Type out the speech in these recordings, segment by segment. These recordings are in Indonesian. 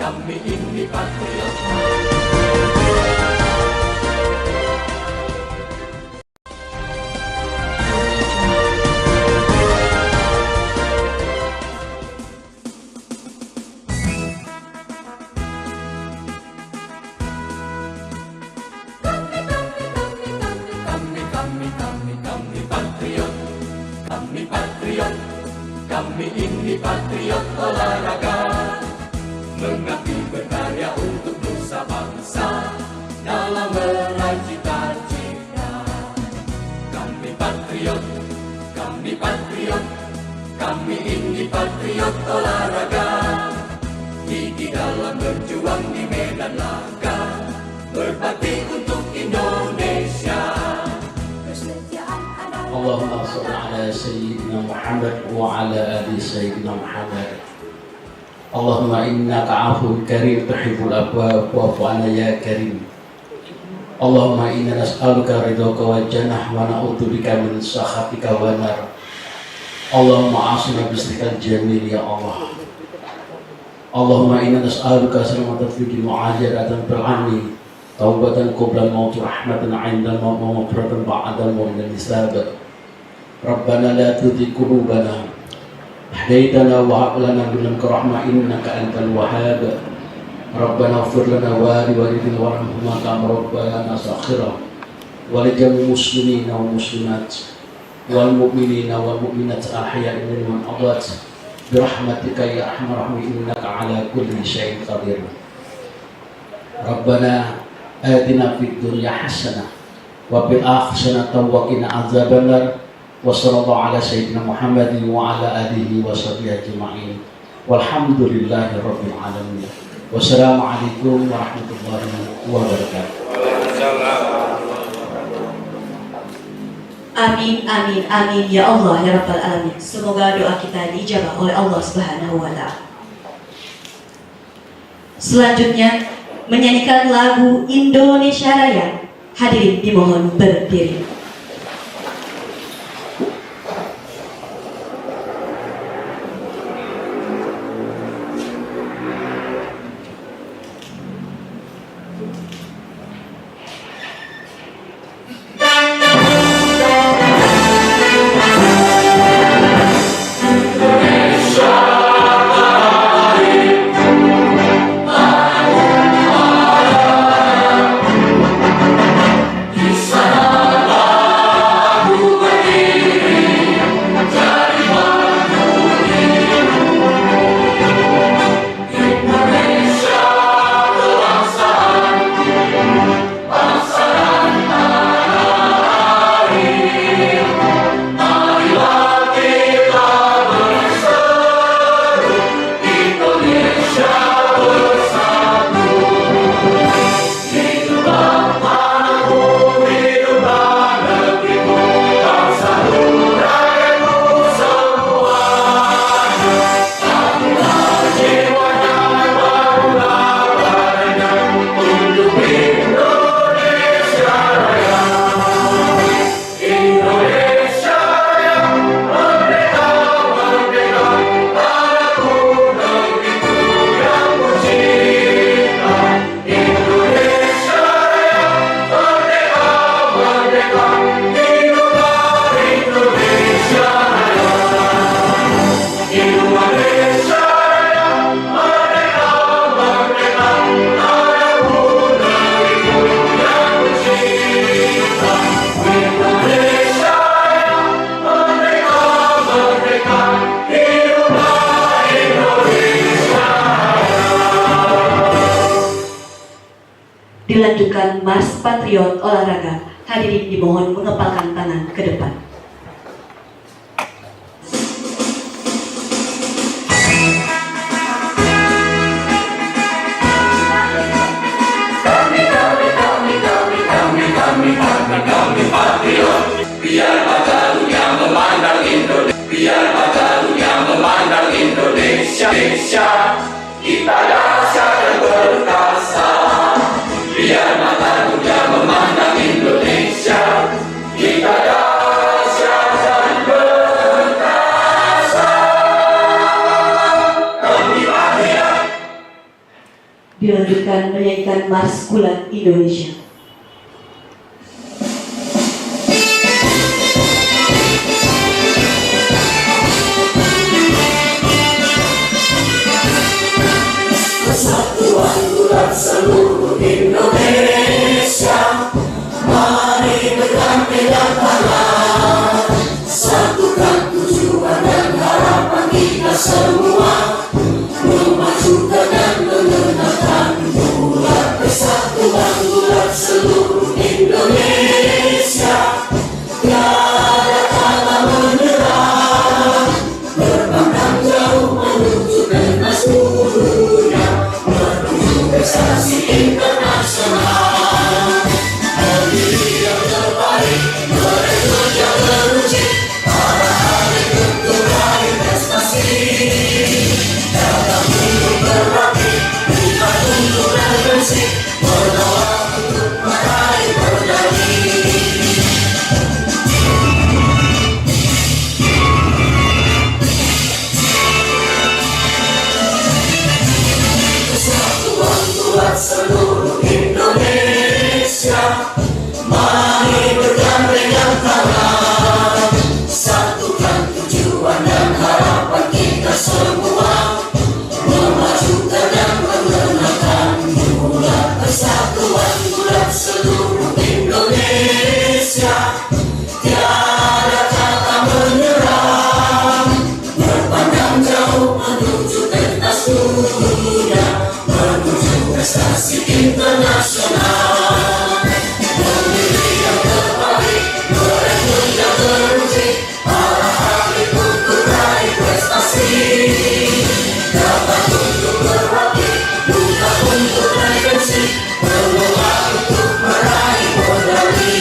kami ini patriot. Kami ini patriot olahraga, mengabdi berkarya untuk nusa bangsa dalam meraih cita-cita. Kami patriot, kami ini patriot olahraga, gigi dalam berjuang di medan laga, berbakti untuk Indonesia. Allahumma shalli ala sayyidina Muhammad wa ala ali sayyidina Muhammad. Allahumma innaka afuwwun karim tuhibbul afwa fa'fu anna ya karim. Allahumma inna nas'aluka ridhaka wa jannah wa na'udzubika min sakhatika wa nar. Allahumma asina bismikal jamil ya Allah. Allahumma inna nas'aluka salamatan fid dunya wa ajratan fil akhirah. Taubatan qabla al-maut rahmatan 'inda al-maut wa maghfiratan ba'da al-maut dan hisab. Rabbana la tuzigh qulubana hadaytana wa hab lana min ladunka rahmah innaka antal wahhab. Rabbana ighfir lana wa li walidina warhamhuma kama rabbayana saghira wa li jami'il muslimina wal muslimat wal mu'minina wal mu'minat ahya'i minhum amwat bi rahmatika ya arhamar rahimin innaka ala kulli syai'in qadir. Rabbana atina fid dunya hasanah wa fil akhirati wa qina adzabannar. Wa sallallahu ala sayyidina Muhammadin wa ala alihi wa sahbihi ajma'in. Walhamdulillahi rabbil alamin. Wassalamualaikum warahmatullahi wabarakatuh. Amin, amin, amin ya Allah ya Rabbal Alamin. Semoga doa kita dijabah oleh Allah Subhanahu wa Ta'ala. Selanjutnya menyanyikan lagu Indonesia Raya. Hadirin dimohon berdiri. Dilanjutkan Mars Patriot Olahraga. Hadirin dimohon mengepalkan tangan ke depan. Kami patriot, biar mata dunia memandang Indonesia, biar mata dunia memandang Indonesia. Kita dahsyat dan perkasa. Biar mata dunia memandang Indonesia, kita dahsyat dan perkasa. Kami patriot, dilanjutkan menyanyikan Mars Gulat Indonesia. Persatuan bulat seluruh Indonesia, mari bergandengan tangan, satukan tujuan dan harapan kita semua, memajukan dan mengenalkan bulat. Persatuan bulat seluruh Indonesia, tiada kata menyerah, berpandang jauh menuju pentas dunia, menuju prestasi internasional. Pemilih yang terbaik, merekrut yang teruji, para atlet untuk raih prestasi. Dalam untuk berlatih, bukan untuk bergengsi, berdoa untuk meraih medali. Persatuan bulat seluruh Indonesia, mari bergandengan tangan, satukan tujuan dan harapan kita semua, memajukan dan mengenalkan bulat. Persatuan bulat seluruh Indonesia, tiada kata menyerah, berpandang jauh menuju pentas dunia, menuju prestasi internasional. Pemilih yang terbaik, merekrut yang teruji, para atlet untuk raih prestasi. Dapat untuk berlatih, bukan untuk bergengsi, berdoa untuk meraih medali.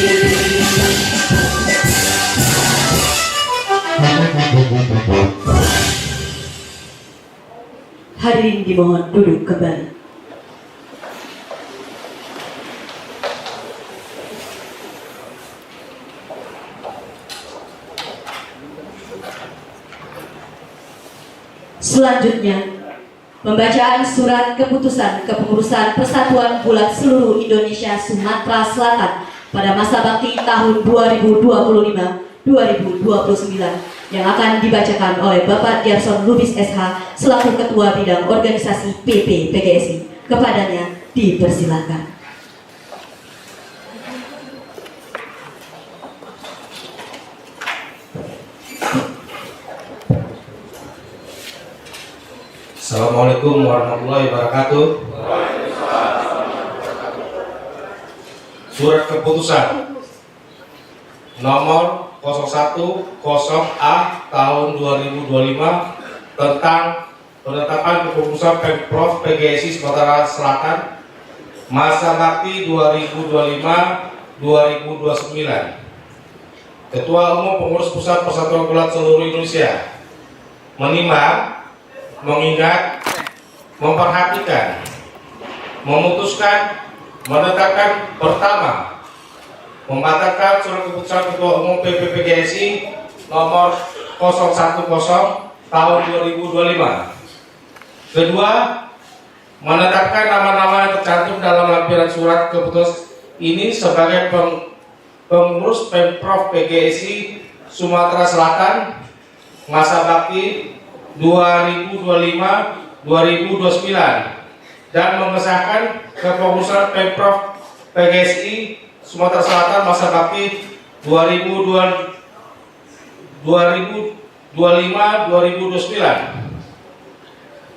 Hadirin dimohon duduk kembali. Selanjutnya, pembacaan surat keputusan kepengurusan Persatuan Bulat seluruh Indonesia Sumatera Selatan pada masa bakti tahun 2025-2029 yang akan dibacakan oleh Bapak Diarson Lubis SH selaku Ketua Bidang Organisasi PP PGSI. Kepadanya dipersilakan. Assalamualaikum warahmatullahi wabarakatuh. Surat keputusan nomor 0100A tahun 2025 tentang penetapan keputusan Pemprov PGSI Sumatera Selatan masa bakti 2025-2029. Ketua Umum Pengurus Pusat Persatuan Bulat seluruh Indonesia menimbang, mengingat, memperhatikan, memutuskan, menetapkan pertama, membatalkan surat keputusan Ketua Umum PPPGSI nomor 010 tahun 2025. Kedua, menetapkan nama-nama yang tercantum dalam lampiran surat keputusan ini sebagai pengurus Pemprov PGSI Sumatera Selatan masa bakti 2025-2029 dan mengesahkan kepengurusan Pemprov PGSI Sumatera Selatan masa bakti 2025-2029.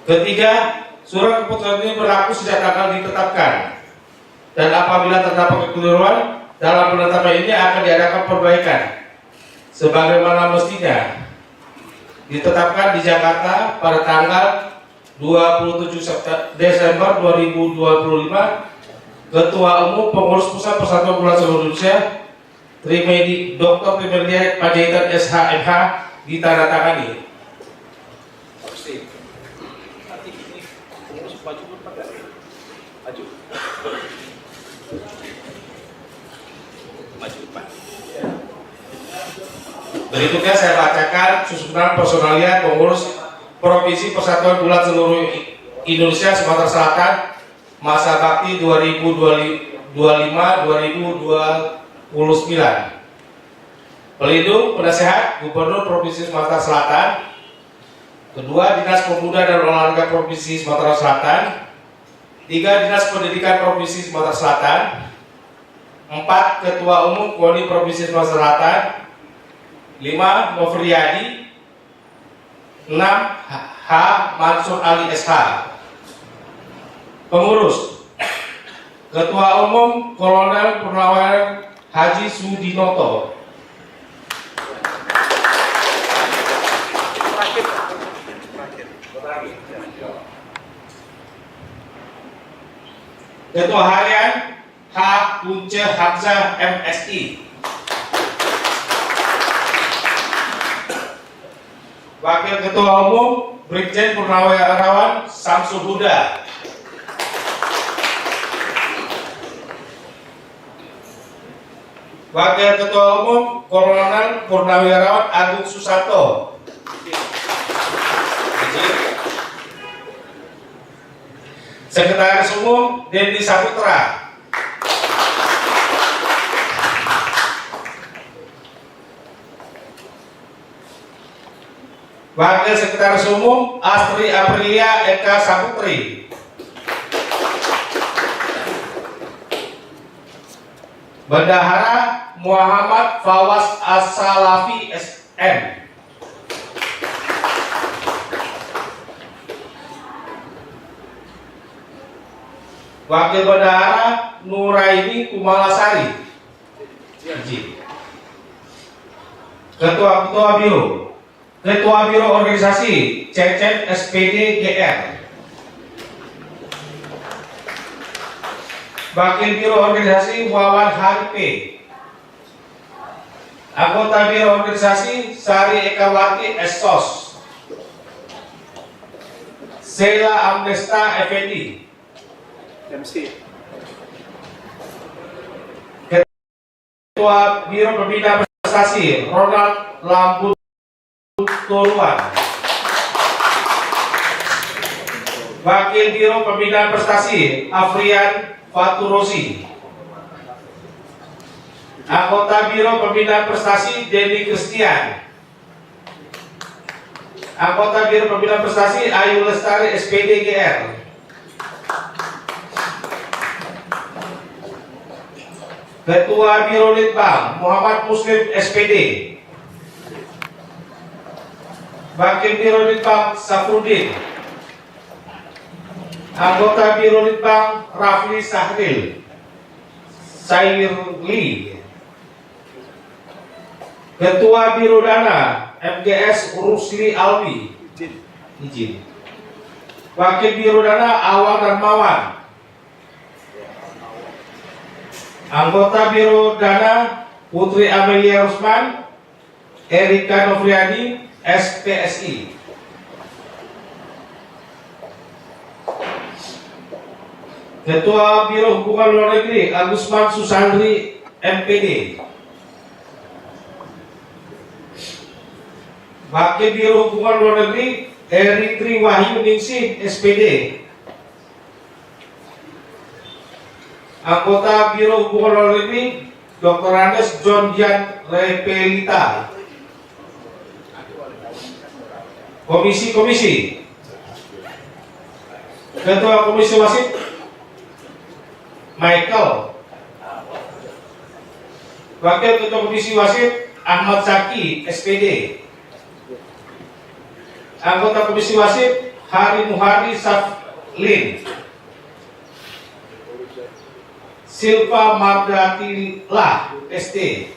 Ketiga, surat keputusan ini berlaku sejak tanggal ditetapkan dan apabila terdapat kekeliruan dalam penetapan ini akan diadakan perbaikan sebagaimana mestinya. Ditetapkan di Jakarta pada tanggal 27 Desember 2025. Ketua Umum Pengurus Pusat Persatuan Bulat seluruh Indonesia Dr. Trimedia Panjaitan SHMH ditandatangani. Berikutnya saya bacakan susunan personalia pengurus Provinsi Persatuan Bulat seluruh Indonesia Sumatera Selatan masa bakti 2025-2029. Pelindung penasehat Gubernur Provinsi Sumatera Selatan. Kedua, Dinas Pemuda dan Olahraga Provinsi Sumatera Selatan. Tiga, Dinas Pendidikan Provinsi Sumatera Selatan. 4, Ketua Umum KONI Provinsi Sumatera Selatan. 5, Novriadi. 6, H. Mansur Ali SH. Pengurus: Ketua Umum Kolonel Purnawirawan Haji Sudinoto. Ketua Harian H. Punce Hamzah MSI. Wakil Ketua Umum Brigjen Purnawirawan Samsul Huda. Wakil Ketua Umum Kolonel Purnawirawan Agung Susanto. Sekretaris Umum Dendi Saputra. Wakil Sekretaris Umum Astri Aprilia Eka Saputri. Bendahara Muhammad Fawaz As-Salafi SM. Wakil Bendahara Nuraini Kumalasari. Ketua Biro. Ketua Biro Organisasi Cecen SPD GR. Wakil Biro Organisasi Wawan Haripe. Anggota Biro Organisasi Sari Ekawati Esos. Sela Amnesta Effendi. MC. Ketua Biro Pembina Prestasi Ronald Lambut Toluan. Wakil Biro Pembina Prestasi Afrian Faturosi. Anggota Biro Pembina Prestasi Denny Christian. Anggota Biro Pembina Prestasi Ayu Lestari SPD GR. Ketua Biro Litbang Muhammad Muslim SPD. Wakil Biro Litbang Safrudin. Anggota Biro Litbang Rafli Sahril Sairli. Ketua Biro Dana MGS Rusli Alwi. Izin. Wakil Biro Dana Awang Darmawan. Anggota Biro Dana Putri Amelia Rusman, Erika Novriani, SPSI. Ketua Biro Hubungan Luar Negeri Agusman Susandri MPD. Wakil Biro Hubungan Luar Negeri Eritri Wahyu Ningsih SPD. Anggota Biro Hubungan Luar Negeri Dr. Andes John Dian Repelita. Komisi Ketua Komisi Wasit Michael. Wakil Ketua Komisi Wasit Ahmad Zaki SPD. Anggota Komisi Wasit Hari Muhari Saflin. Silva Mardatilah SD.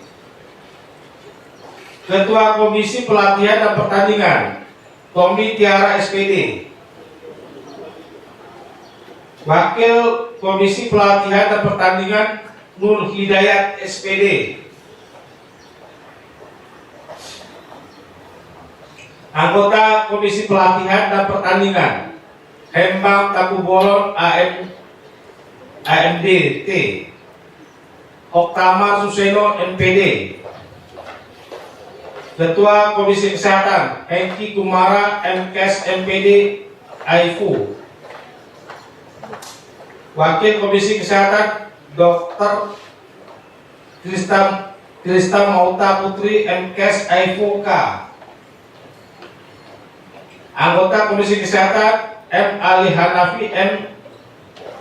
Ketua Komisi Pelatihan dan Pertandingan Tommy Tiara SPD. Wakil Komisi Pelatihan dan Pertandingan Nur Hidayat SPD. Anggota Komisi Pelatihan dan Pertandingan Hembang Tapubolon AMDT Oktama Suseno NPD. Ketua Komisi Kesehatan Hengki Kumara MKes MPD AIFU. Wakil Komisi Kesehatan Dr. Krista Mauta Putri MKes IFOK. Anggota Komisi Kesehatan M. Ali Hanafi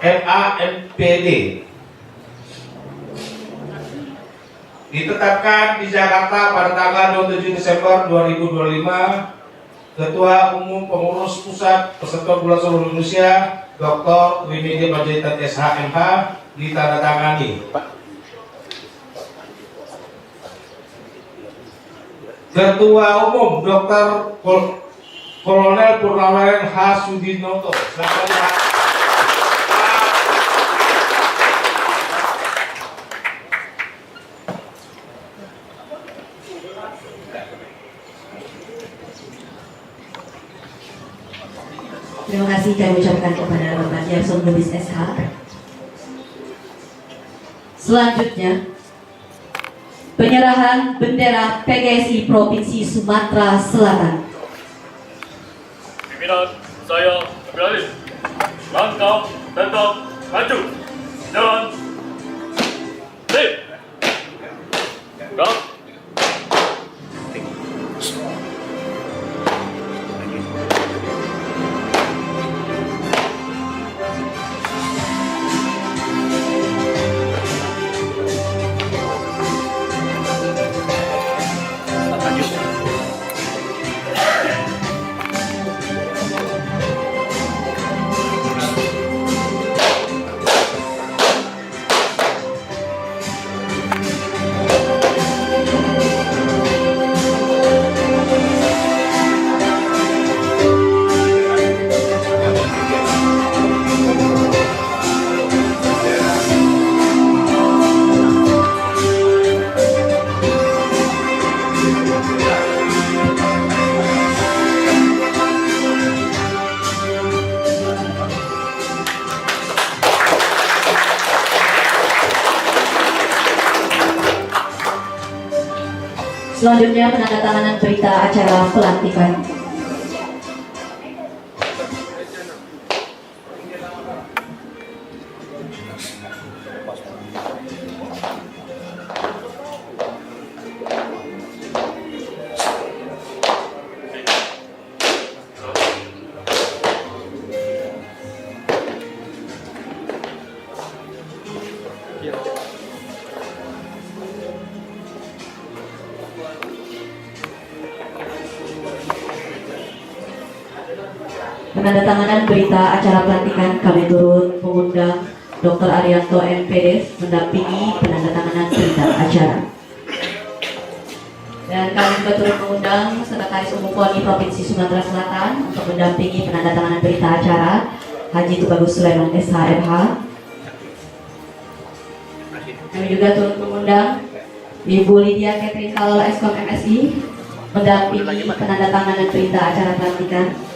MA MPD. Ditetapkan di Jakarta pada tanggal 27 Desember 2025. Ketua Umum Pengurus Pusat Persatuan Gula Seluruh Indonesia Dr. Trimedia Panjaitan SHMH ditandatangani. Ketua Umum Dr. Kolonel Purnawirawan H. Sudinoto. Terima kasih kami ucapkan kepada Bapak Yarson Lubis SH. Selanjutnya, penyerahan bendera PGSI Provinsi Sumatera Selatan. Pimpinan, saya beralih. Langkah tetap maju. Jalan. Sip. Gerak. Selanjutnya penandatanganan berita acara pelantikan. Penandatanganan berita acara pelantikan kami turut mengundang Dr. Arianto MPD mendampingi penandatanganan berita acara. Dan kami juga turut mengundang Sekretaris Umum KONI Provinsi Sumatera Selatan untuk mendampingi penandatanganan berita acara Haji Tubagus Sulaiman SHMH. Kami juga turut mengundang Ibu Lydia Catherine Kalolo Eskom MSI mendampingi penandatanganan berita acara pelantikan.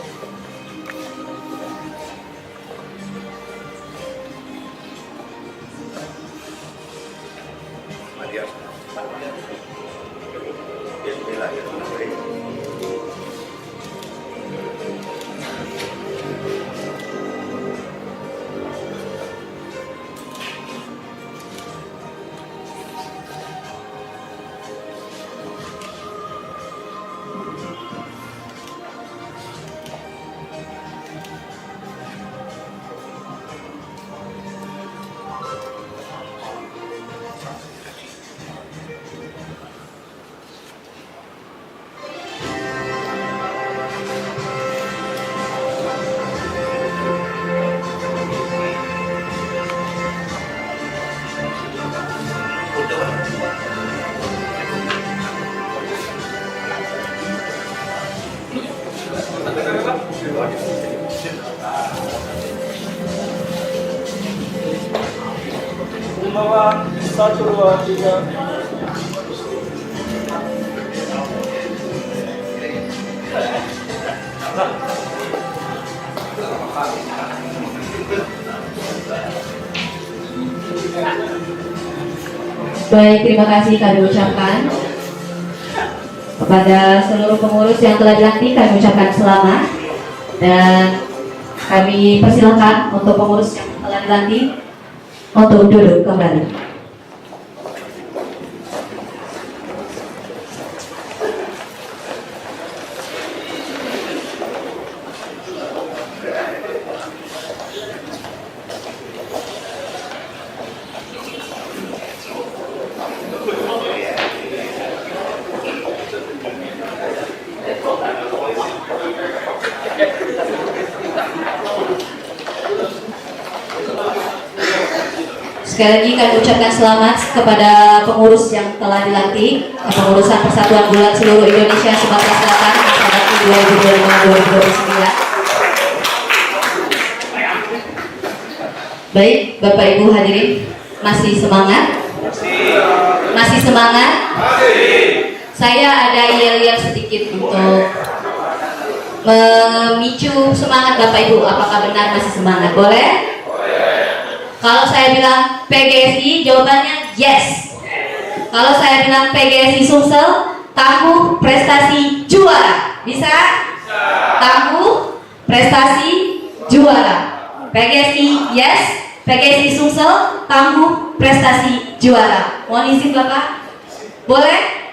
Sumbangan 1, 2, 3. Baik, terima kasih kami ucapkan kepada seluruh pengurus yang telah dilantik. Kami ucapkan selamat dan kami persilahkan untuk pengurus yang telah telah dilantik untuk duduk kembali. Sekali lagi kami ucapkan selamat kepada pengurus yang telah dilantik, Pengurusan Persatuan Gulat Seluruh Indonesia Sumatera Selatan masa bakti 2025-2029. Baik, Bapak Ibu hadirin, masih semangat? Masih semangat? Saya ada yel-yel sedikit untuk memicu semangat Bapak Ibu. Apakah benar masih semangat? Boleh? Kalau saya bilang PGSI, jawabannya yes. Kalau saya bilang PGSI Sumsel, tangguh prestasi juara. Bisa? Tangguh prestasi juara. PGSI yes, PGSI Sumsel, tangguh prestasi juara. Mohon izin Bapak? Boleh?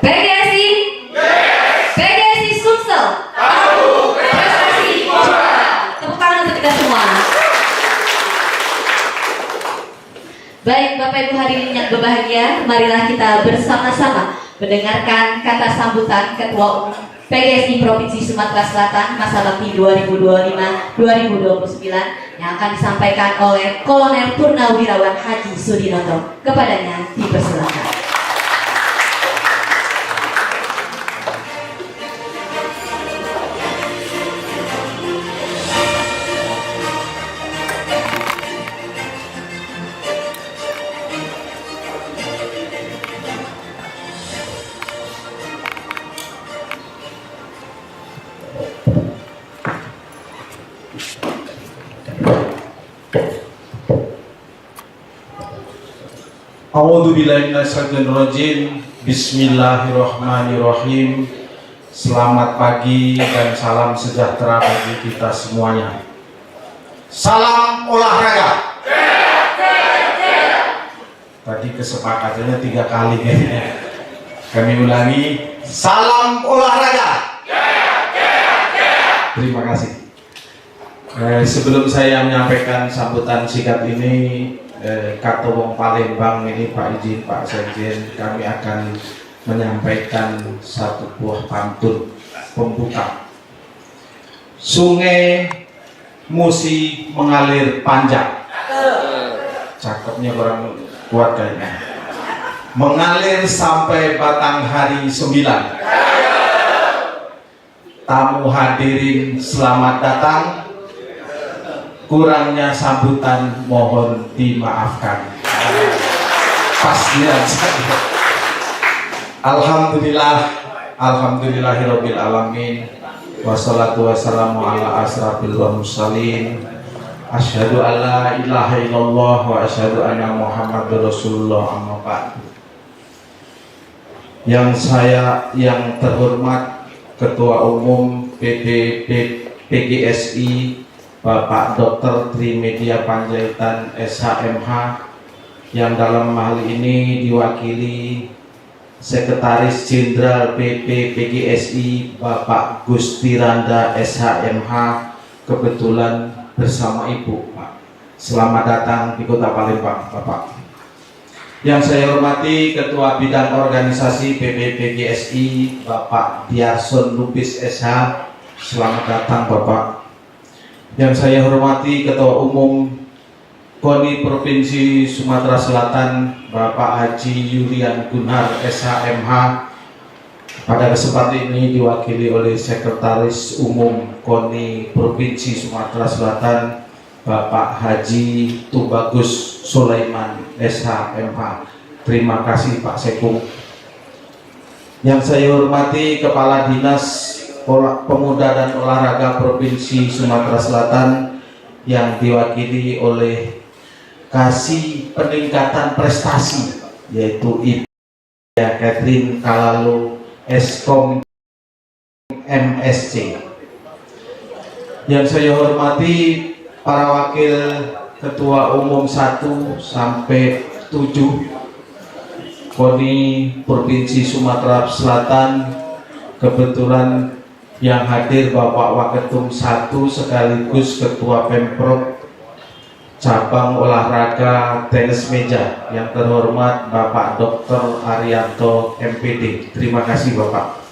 PGSI PGSI Sumsel, tangguh prestasi juara. Tepuk tangan untuk kita semua. Baik Bapak Ibu hadirin yang berbahagia, marilah kita bersama-sama mendengarkan kata sambutan Ketua Umum PGSI Provinsi Sumatera Selatan masa bakti 2025-2029 yang akan disampaikan oleh Kolonel Purnawirawan Haji Sudinoto. Kepadanya dipersilakan. A'udzubillahiminasyaitonirrajim. Bismillahirrahmanirrahim. Selamat pagi dan salam sejahtera bagi kita semuanya. Salam olahraga. Tadi kesepakatannya 3 kali kayaknya. Kami ulangi, salam olahraga. Terima kasih. Sebelum saya menyampaikan sambutan sikap ini, Kata Wong Palembang ini, Pak Izin, Pak Sekjen, kami akan menyampaikan satu buah pantun pembuka. Sungai Musi mengalir panjang. Cakepnya kurang kuat kayaknya. Mengalir sampai Batanghari 9. Tamu hadirin selamat datang. Kurangnya sambutan mohon dimaafkan. Pastinya saja. Alhamdulillahirabbil alamin. Wassalatu wassalamu ala asrafil mursalin. Asyhadu alla ilaha illallah wa asyhadu anna Muhammadar Rasulullah, amma ba'du. Yang terhormat Ketua Umum PGSI Bapak Dr. Trimedia Panjaitan SHMH, yang dalam hal ini diwakili Sekretaris Jenderal PP PGSI Bapak Gusti Randa SHMH, kebetulan bersama Ibu, Pak. Selamat datang di Kota Palembang, Bapak. Yang saya hormati Ketua Bidang Organisasi PP PGSI Bapak Diarson Lubis SH, selamat datang Bapak. Yang saya hormati Ketua Umum KONI Provinsi Sumatera Selatan Bapak Haji Yulian Gunhar SHMH, pada kesempatan ini diwakili oleh Sekretaris Umum KONI Provinsi Sumatera Selatan Bapak Haji Tubagus Sulaiman SHMH. Terima kasih Pak Sekung. Yang saya hormati Kepala Dinas Pemuda dan Olahraga Provinsi Sumatera Selatan yang diwakili oleh Kasih Peningkatan Prestasi, yaitu Ibu Catherine Kalalo Eskom MSC. Yang saya hormati para wakil ketua umum 1 sampai 7 KONI Provinsi Sumatera Selatan. Kebetulan yang hadir Bapak Waketum 1 sekaligus Ketua Pemprov Cabang Olahraga Tenis Meja yang terhormat Bapak Dr. Arianto MPD. Terima kasih Bapak.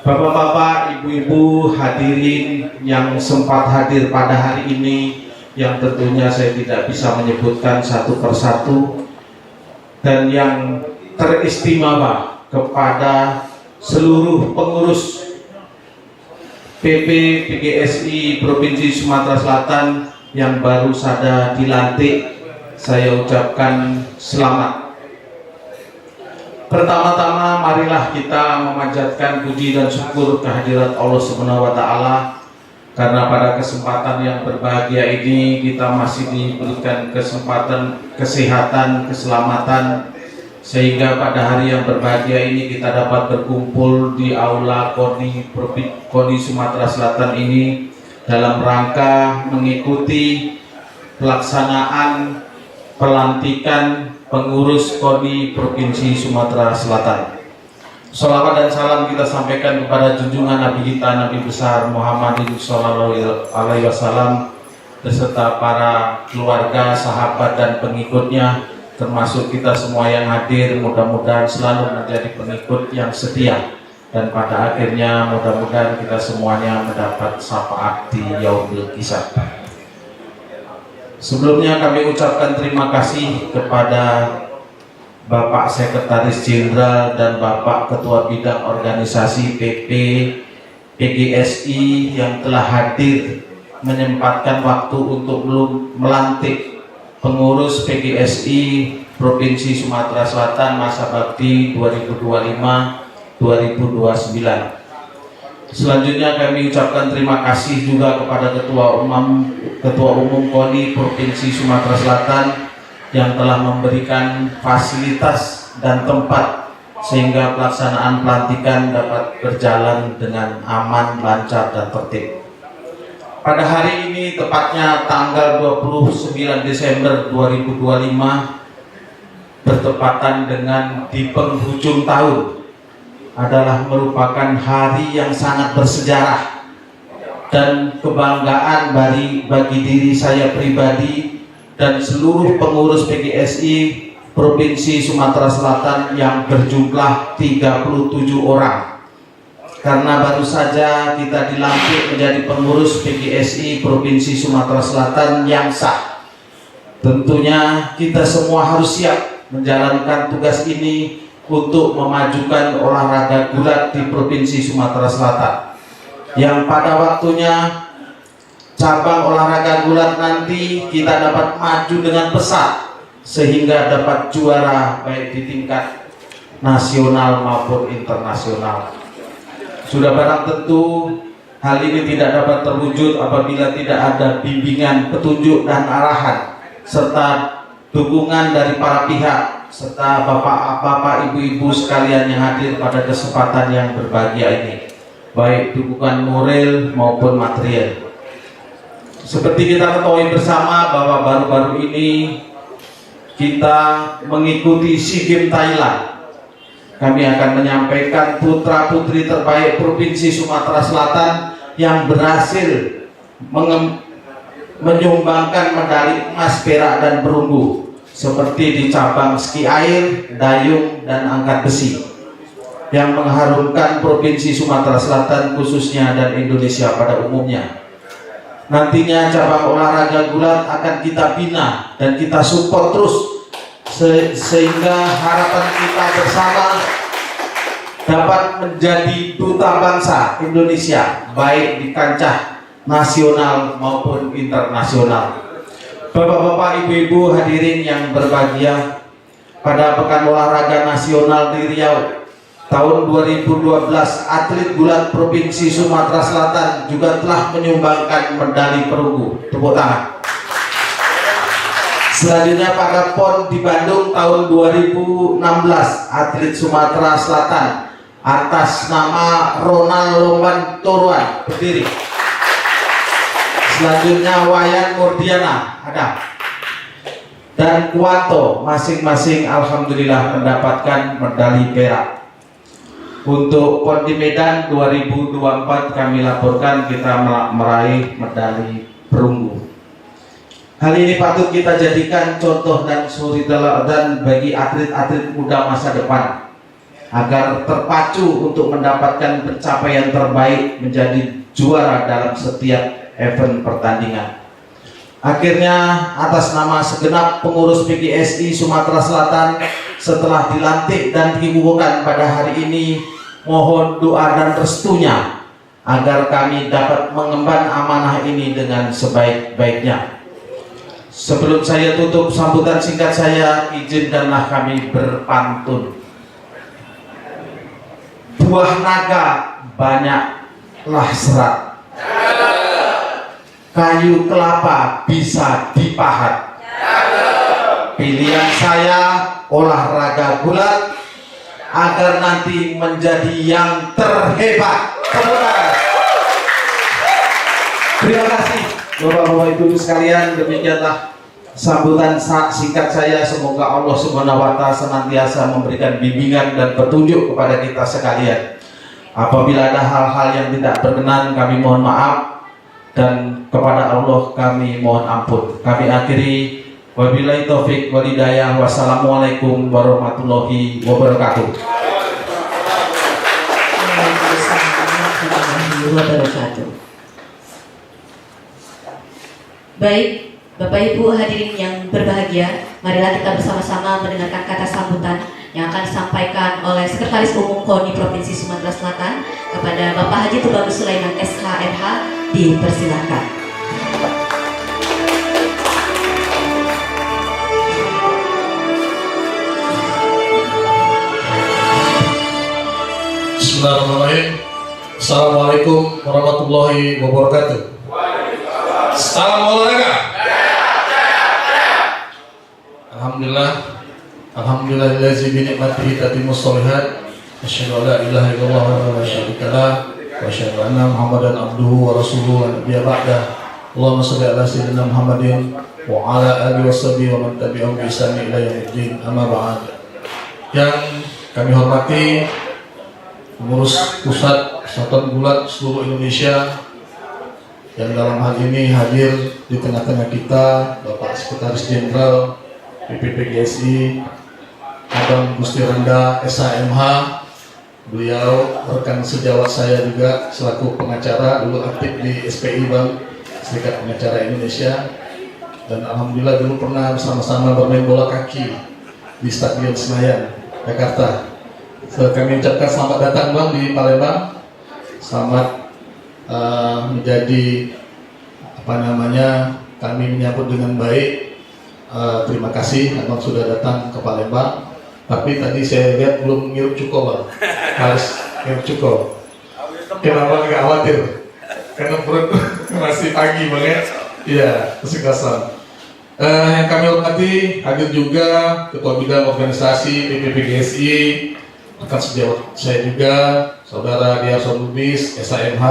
Bapak-bapak, ibu-ibu hadirin yang sempat hadir pada hari ini, yang tentunya saya tidak bisa menyebutkan satu persatu, dan yang teristimewa kepada seluruh pengurus PP PGSI Provinsi Sumatera Selatan yang baru saja dilantik, saya ucapkan selamat. Pertama-tama marilah kita memanjatkan puji dan syukur kehadirat Allah Subhanahu wa taala, karena pada kesempatan yang berbahagia ini kita masih diberikan kesempatan kesehatan, keselamatan, sehingga pada hari yang berbahagia ini kita dapat berkumpul di aula KONI Sumatera Selatan ini dalam rangka mengikuti pelaksanaan pelantikan pengurus KONI Provinsi Sumatera Selatan. Sholawat dan salam kita sampaikan kepada junjungan Nabi kita, Nabi besar Muhammadin Sallallahu Alaihi Wasallam, beserta para keluarga, sahabat dan pengikutnya, termasuk kita semua yang hadir. Mudah-mudahan selalu menjadi pengikut yang setia, dan pada akhirnya mudah-mudahan kita semuanya mendapat syafaat di yaumil hisab. Sebelumnya kami ucapkan terima kasih kepada Bapak Sekretaris Jenderal dan Bapak Ketua Bidang Organisasi PP PGSI yang telah hadir menyempatkan waktu untuk melantik pengurus PGSI Provinsi Sumatera Selatan masa bakti 2025-2029. Selanjutnya kami ucapkan terima kasih juga kepada Ketua Umum KONI Provinsi Sumatera Selatan yang telah memberikan fasilitas dan tempat sehingga pelaksanaan pelantikan dapat berjalan dengan aman, lancar, dan tertib. Pada hari ini, tepatnya tanggal 29 Desember 2025, bertepatan dengan di penghujung tahun, adalah merupakan hari yang sangat bersejarah dan kebanggaan bagi diri saya pribadi dan seluruh pengurus PGSI Provinsi Sumatera Selatan yang berjumlah 37 orang, karena baru saja kita dilantik menjadi pengurus PGSI Provinsi Sumatera Selatan yang sah. Tentunya kita semua harus siap menjalankan tugas ini untuk memajukan olahraga gulat di Provinsi Sumatera Selatan, yang pada waktunya cabang olahraga gulat nanti kita dapat maju dengan pesat sehingga dapat juara baik di tingkat nasional maupun internasional. Sudah barang tentu hal ini tidak dapat terwujud apabila tidak ada bimbingan, petunjuk dan arahan serta dukungan dari para pihak serta bapak-bapak, ibu-ibu sekalian yang hadir pada kesempatan yang berbahagia ini, baik dukungan moral maupun material. Seperti kita ketahui bersama bahwa baru-baru ini kita mengikuti SEA Games Thailand. Kami akan menyampaikan putra-putri terbaik Provinsi Sumatera Selatan yang berhasil menyumbangkan medali emas, perak, dan perunggu, seperti di cabang ski air, dayung, dan angkat besi, yang mengharumkan Provinsi Sumatera Selatan khususnya dan Indonesia pada umumnya. Nantinya cabang olahraga gulat akan kita bina dan kita support terus sehingga harapan kita bersama dapat menjadi duta bangsa Indonesia baik di kancah nasional maupun internasional. Bapak-bapak, ibu-ibu hadirin yang berbahagia, pada Pekan Olahraga Nasional di Riau tahun 2012, atlet gulat Provinsi Sumatera Selatan juga telah menyumbangkan medali perunggu. Tepuk tangan. Selanjutnya pada PON di Bandung tahun 2016, atlet Sumatera Selatan atas nama Ronald Lomban Toruan berdiri. Selanjutnya Wayan Murdiana ada. Dan Kuanto masing-masing alhamdulillah mendapatkan medali perak. Untuk PON di Medan 2024 kami laporkan kita meraih medali perunggu. Hal ini patut kita jadikan contoh dan suri teladan bagi atlet-atlet muda masa depan agar terpacu untuk mendapatkan pencapaian terbaik menjadi juara dalam setiap event pertandingan. Akhirnya atas nama segenap pengurus PGSI Sumatera Selatan setelah dilantik dan diumumkan pada hari ini, mohon doa dan restunya agar kami dapat mengemban amanah ini dengan sebaik-baiknya. Sebelum saya tutup sambutan singkat saya, izinkanlah kami berpantun. Buah naga banyaklah serat, kayu kelapa bisa dipahat. Pilihan saya olahraga gulat agar nanti menjadi yang terhebat. Terima kasih Bapak-Bapak Ibu sekalian, demikianlah sambutan singkat saya. Semoga Allah Subhanahu wa Ta'ala senantiasa memberikan bimbingan dan petunjuk kepada kita sekalian. Apabila ada hal-hal yang tidak berkenan, kami mohon maaf, dan kepada Allah kami mohon ampun. Kami akhiri, wabillahi taufik wal hidayah. Wassalamualaikum warahmatullahi wabarakatuh. Baik, Bapak Ibu hadirin yang berbahagia, marilah kita bersama-sama mendengarkan kata sambutan yang akan disampaikan oleh Sekretaris Umum KONI Provinsi Sumatera Selatan kepada Bapak Haji Tubagus Sulaiman SH.MH. Dipersilakan. Bismillahirrahmanirrahim. Assalamualaikum warahmatullahi wabarakatuh. Salam olahraga. Alhamdulillah. Alhamdulillahi bi ni'matihi tatimmus shalihat. Asyhadu an la ilaha illallah wa la syarika lah wa asyhadu anna Muhammadan abduhu wa rasuluhu wa nabiyya ba'da. Allahumma shalli ala sayyidina Muhammadin wa ala alihi washabihi wa man tabi'ahum bi ihsan ila yaumiddin. Amma ba'd. Yang kami hormati pengurus pusat Persatuan Gulat seluruh Indonesia, yang dalam hal ini hadir di tengah-tengah kita Bapak Sekretaris Jenderal PPPGSI Adam Gusti Randa SH.MH. Beliau rekan sejawat saya juga selaku pengacara, dulu aktif di SPI Bank, Serikat Pengacara Indonesia, dan alhamdulillah dulu pernah bersama-sama bermain bola kaki di Stadion Senayan, Jakarta. Kami ucapkan selamat datang Bang di Palembang. Selamat menjadi kami menyambut dengan baik. Terima kasih Abang sudah datang ke Palembang. Tapi tadi saya lihat belum ngirup cuko Bang. Harus ngirup cuko. Kenapa nggak khawatir? Karena perut masih pagi Bang ya. Iya, kesenggasan. Yang kami hormati, hadir juga Ketua Bidang Organisasi PPPGSI, rekan sejawat saya juga, Saudara Diarson Lubis, SH.MH.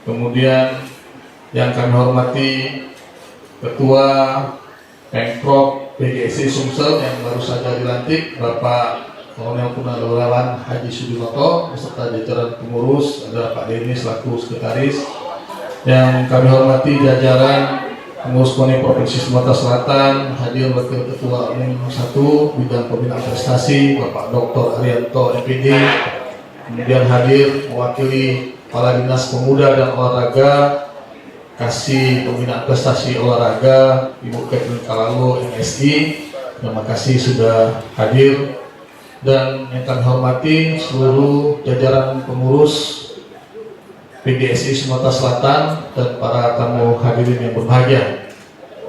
Kemudian yang kami hormati Ketua Pemprov PGSI Sumsel yang baru saja dilantik, Bapak Kolonel Purnawirawan Haji Sudimoto, beserta jajaran pengurus, ada Pak Denny selaku sekretaris. Yang kami hormati jajaran pengurus KONI Provinsi Sumatera Selatan, hadir Wakil Ketua Umum 1 Bidang Pembinaan Prestasi Bapak Dr. Arianto MPD. Kemudian hadir mewakili Kepala Dinas Pemuda dan Olahraga, Kasih Pembinaan Prestasi Olahraga Ibu Catherine Kalalo MSI. Terima kasih sudah hadir. Dan yang kami hormati seluruh jajaran pengurus PGSI Sumatera Selatan dan para tamu hadirin yang berbahagia.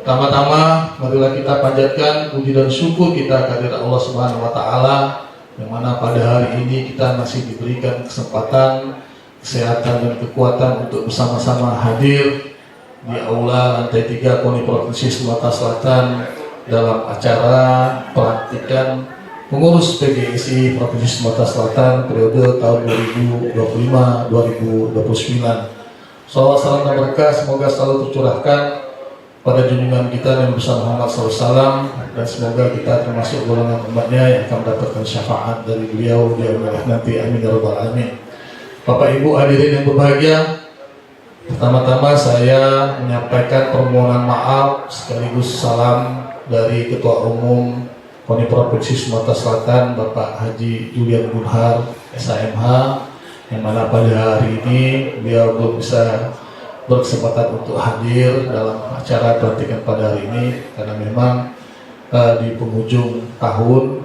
Pertama-tama, marilah kita panjatkan puji dan syukur kita kehadirat Allah Subhanahu wa Ta'ala, yang mana pada hari ini kita masih diberikan kesempatan, kesehatan dan kekuatan untuk bersama-sama hadir di aula lantai 3 KONI Provinsi Sumatera Selatan dalam acara pelantikan pengurus PGSI Provinsi Sumatera Selatan periode tahun 2025-2029. Salawat salam dan berkah semoga selalu tercurahkan pada junjungan kita Nabi besar Muhammad SAW, dan semoga kita termasuk golongan umatnya yang akan mendapatkan syafaat dari beliau di yaumil nanti. Amin ya rabbal alamin. Bapak Ibu hadirin yang berbahagia, pertama-tama saya menyampaikan permohonan maaf sekaligus salam dari Ketua Umum KONI Provinsi Sumatera Selatan Bapak Haji Julian Bunhar SHMH, yang mana pada hari ini beliau belum bisa berkesempatan untuk hadir dalam acara pelantikan pada hari ini karena memang di penghujung tahun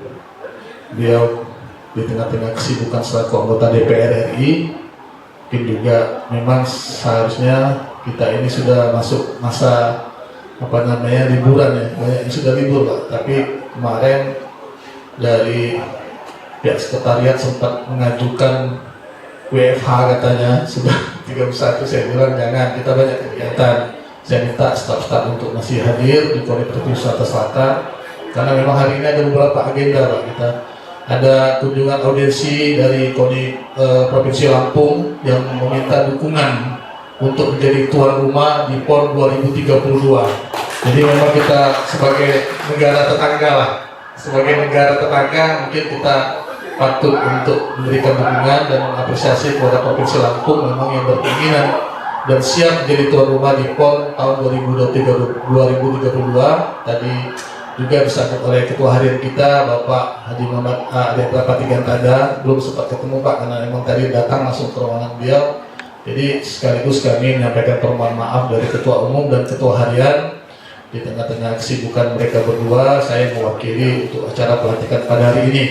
beliau di tengah-tengah kesibukan selaku anggota DPR RI. Mungkin juga memang seharusnya kita ini sudah masuk masa liburan ya, banyak yang sudah libur Pak, tapi kemarin dari pihak sekretariat sempat mengajukan WFH katanya sudah 31. Saya bilang jangan, kita banyak kegiatan. Saya minta staf-staf untuk masih hadir di KONI Provinsi Sumatera Selatan karena memang hari ini ada beberapa agenda Pak. Kita ada kunjungan audiensi dari KONI Provinsi Lampung yang meminta dukungan untuk menjadi tuan rumah di PON 2032. Jadi memang kita sebagai negara tetangga lah, sebagai negara tetangga mungkin kita patut untuk memberikan dukungan dan mengapresiasi kepada Provinsi Lampung memang yang berkeinginan dan siap menjadi tuan rumah di PON tahun 2032. Tadi juga disambut oleh Ketua Harian kita Bapak Haji Muhammad Pati Gantada, belum sempat ketemu Pak karena memang tadi datang langsung ke ruangan beliau. Jadi sekaligus kami menyampaikan permohonan maaf dari Ketua Umum dan Ketua Harian di tengah-tengah kesibukan mereka berdua. Saya mewakili untuk acara pelantikan pada hari ini.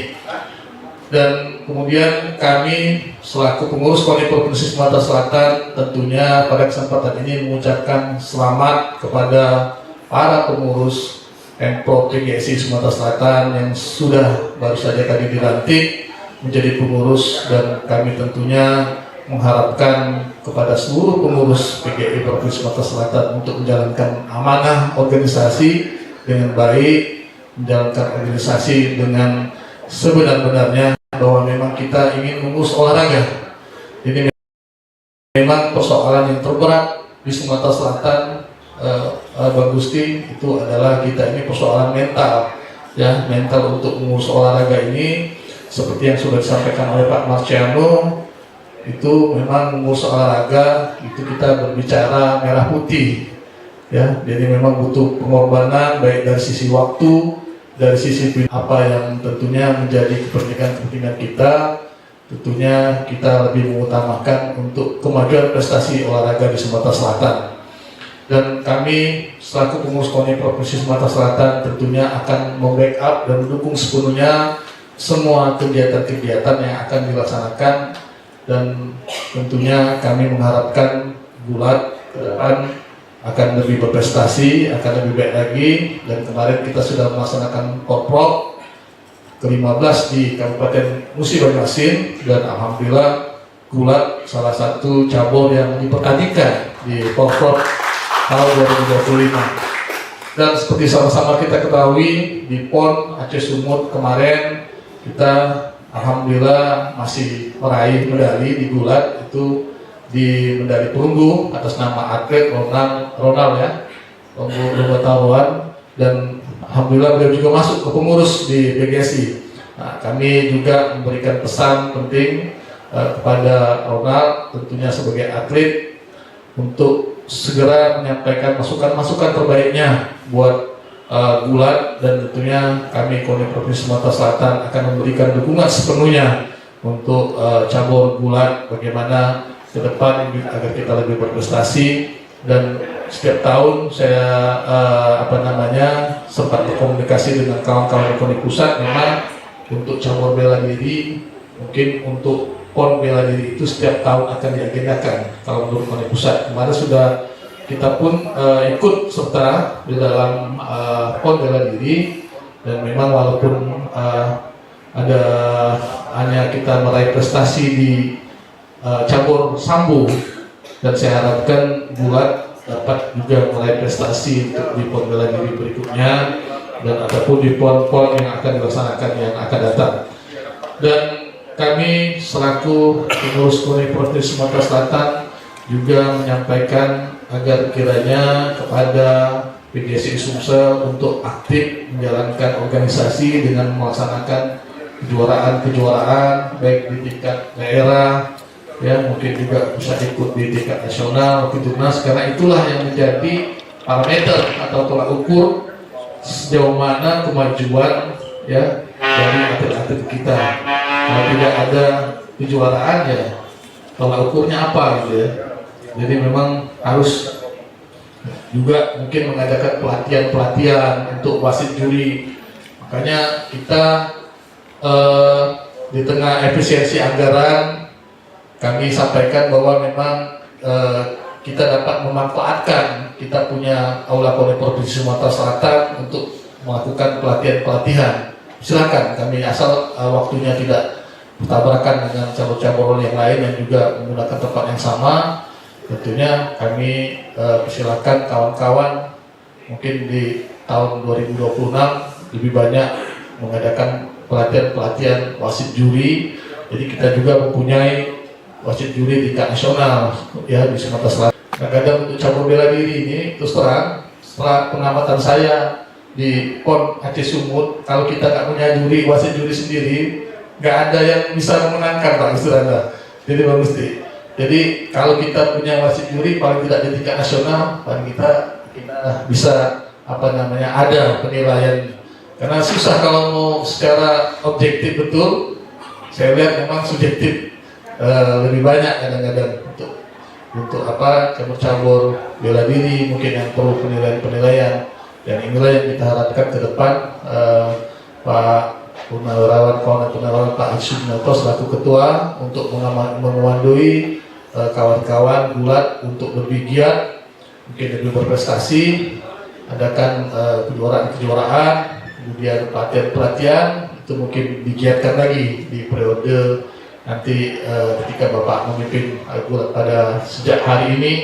Dan kemudian kami selaku pengurus KONI Provinsi Sumatera Selatan tentunya pada kesempatan ini mengucapkan selamat kepada para pengurus Pemprov PGSI Sumatera Selatan yang sudah baru saja tadi dilantik menjadi pengurus, dan kami tentunya mengharapkan kepada seluruh pengurus PGI Provinsi Sumatera Selatan untuk menjalankan amanah organisasi dengan baik, menjalankan organisasi dengan sebenar-benarnya, bahwa memang kita ingin mengurus olahraga. Jadi memang persoalan yang terberat di Sumatera Selatan, Bang Gusti, itu adalah kita ini persoalan mental, ya, mental untuk mengurus olahraga ini. Seperti yang sudah disampaikan oleh Pak Marciano, itu memang mengurus olahraga itu kita berbicara merah putih, ya. Jadi memang butuh pengorbanan baik dari sisi waktu, dari sisi apa yang tentunya menjadi kepentingan kita. Tentunya kita lebih mengutamakan untuk kemajuan prestasi olahraga di Sumatera Selatan. Dan kami selaku pengurus KONI Provinsi Sumatera Selatan tentunya akan membackup dan mendukung sepenuhnya semua kegiatan-kegiatan yang akan dilaksanakan, dan tentunya kami mengharapkan Gulat ke depan akan lebih berprestasi, akan lebih baik lagi. Dan kemarin kita sudah melaksanakan Porprov ke-15 di Kabupaten Musi Banyu-Asin, dan alhamdulillah Gulat salah satu cabur yang dipertandingkan di Porprov tahun 2025. Dan seperti sama-sama kita ketahui, di PON Aceh Sumut kemarin kita alhamdulillah masih meraih medali di Gulat, itu di medali perunggu atas nama atlet Ronald ya, lomba taruhan, dan alhamdulillah beliau juga masuk ke pengurus di PGSI. Nah, kami juga memberikan pesan penting kepada Ronald tentunya sebagai atlet untuk segera menyampaikan masukan-masukan terbaiknya buat Gulat, dan tentunya kami KONI Provinsi Sumatera Selatan akan memberikan dukungan sepenuhnya untuk cabur Gulat bagaimana ke depan agar kita lebih berprestasi. Dan setiap tahun saya sempat berkomunikasi dengan kawan-kawan KONI pusat, memang untuk cabur bela diri, mungkin untuk PON bela diri itu setiap tahun akan diagendakan kalau menurut KONI pusat. Kemarin sudah kita pun ikut serta di dalam PON bela diri, dan memang walaupun ada hanya kita meraih prestasi di cabur sambo, dan saya harapkan Gulat dapat juga meraih prestasi untuk di PON bela diri berikutnya, dan ataupun di PON-PON yang akan dilaksanakan yang akan datang. Dan kami selaku pengurus KONI Provinsi Sumatera Selatan juga menyampaikan agar kiranya kepada PGSI Sumsel untuk aktif menjalankan organisasi dengan melaksanakan kejuaraan-kejuaraan baik di tingkat daerah, ya mungkin juga bisa ikut di tingkat nasional, timnas, karena itulah yang menjadi parameter atau tolak ukur sejauh mana kemajuan ya dari atlet-atlet kita. Kalau tidak ada kejuaraan ya tolak ukurnya apa gitu ya. Jadi memang harus juga mungkin mengadakan pelatihan-pelatihan untuk wasit juri. Makanya kita di tengah efisiensi anggaran kami sampaikan bahwa memang kita dapat memanfaatkan kita punya Aula Koni Provinsi Sumatera Selatan untuk melakukan pelatihan-pelatihan. Silakan kami asal waktunya tidak bertabrakan dengan cabur-cabur yang lain yang juga menggunakan tempat yang sama. Tentunya kami persilakan kawan-kawan mungkin di tahun 2026 lebih banyak mengadakan pelatihan-pelatihan wasit juri. Jadi kita juga mempunyai wasit juri tingkat nasional ya di Sumatera Selatan. Kadang-kadang untuk cabur bela diri ini terus terang setelah pengamatan saya di PON Aceh Sumut, kalau kita nggak punya juri wasit juri sendiri, nggak ada yang bisa memenangkan Pak istilahnya. Jadi bagus nih. Jadi kalau kita punya wasit juri paling tidak di tingkat nasional, paling kita bisa ada penilaian. Karena susah kalau mau secara objektif betul. Saya lihat memang subjektif lebih banyak kadang-kadang untuk cabur-cabur bela diri mungkin yang perlu penilaian-penilaian. Dan inilah yang kita harapkan ke depan Pak Purnawirawan Kawan Pak Isudnoto selaku ketua untuk memandui kawan-kawan gulat untuk lebih giat, mungkin lebih berprestasi, adakan kejuaraan-kejuaraan, kemudian pelatihan-pelatihan itu mungkin digiatkan lagi di periode nanti ketika Bapak memimpin gulat pada sejak hari ini,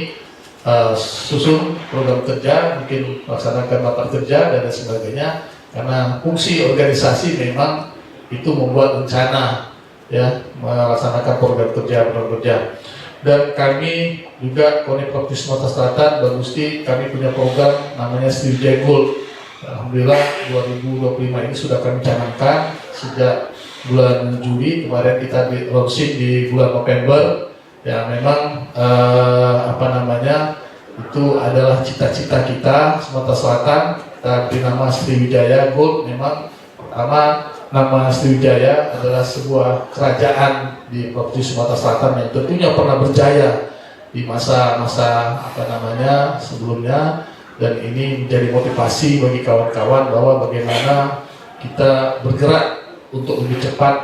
susun program kerja, mungkin melaksanakan rapat kerja dan sebagainya, karena fungsi organisasi memang itu membuat rencana ya melaksanakan program kerja. Dan kami juga KONI Provinsi Sumatera Selatan Bagusti, kami punya program namanya Sriwijaya Gold. Alhamdulillah 2025 ini sudah kami canangkan sejak bulan Juli, kemarin kita di launching di bulan November. Ya memang itu adalah cita-cita kita Sumatera Selatan. Kita beri nama Sriwijaya Gold. Memang pertama nama Sriwijaya adalah sebuah kerajaan di Provinsi Sumatera Selatan yang tentunya pernah berjaya di masa-masa sebelumnya, dan ini menjadi motivasi bagi kawan-kawan bahwa bagaimana kita bergerak untuk lebih cepat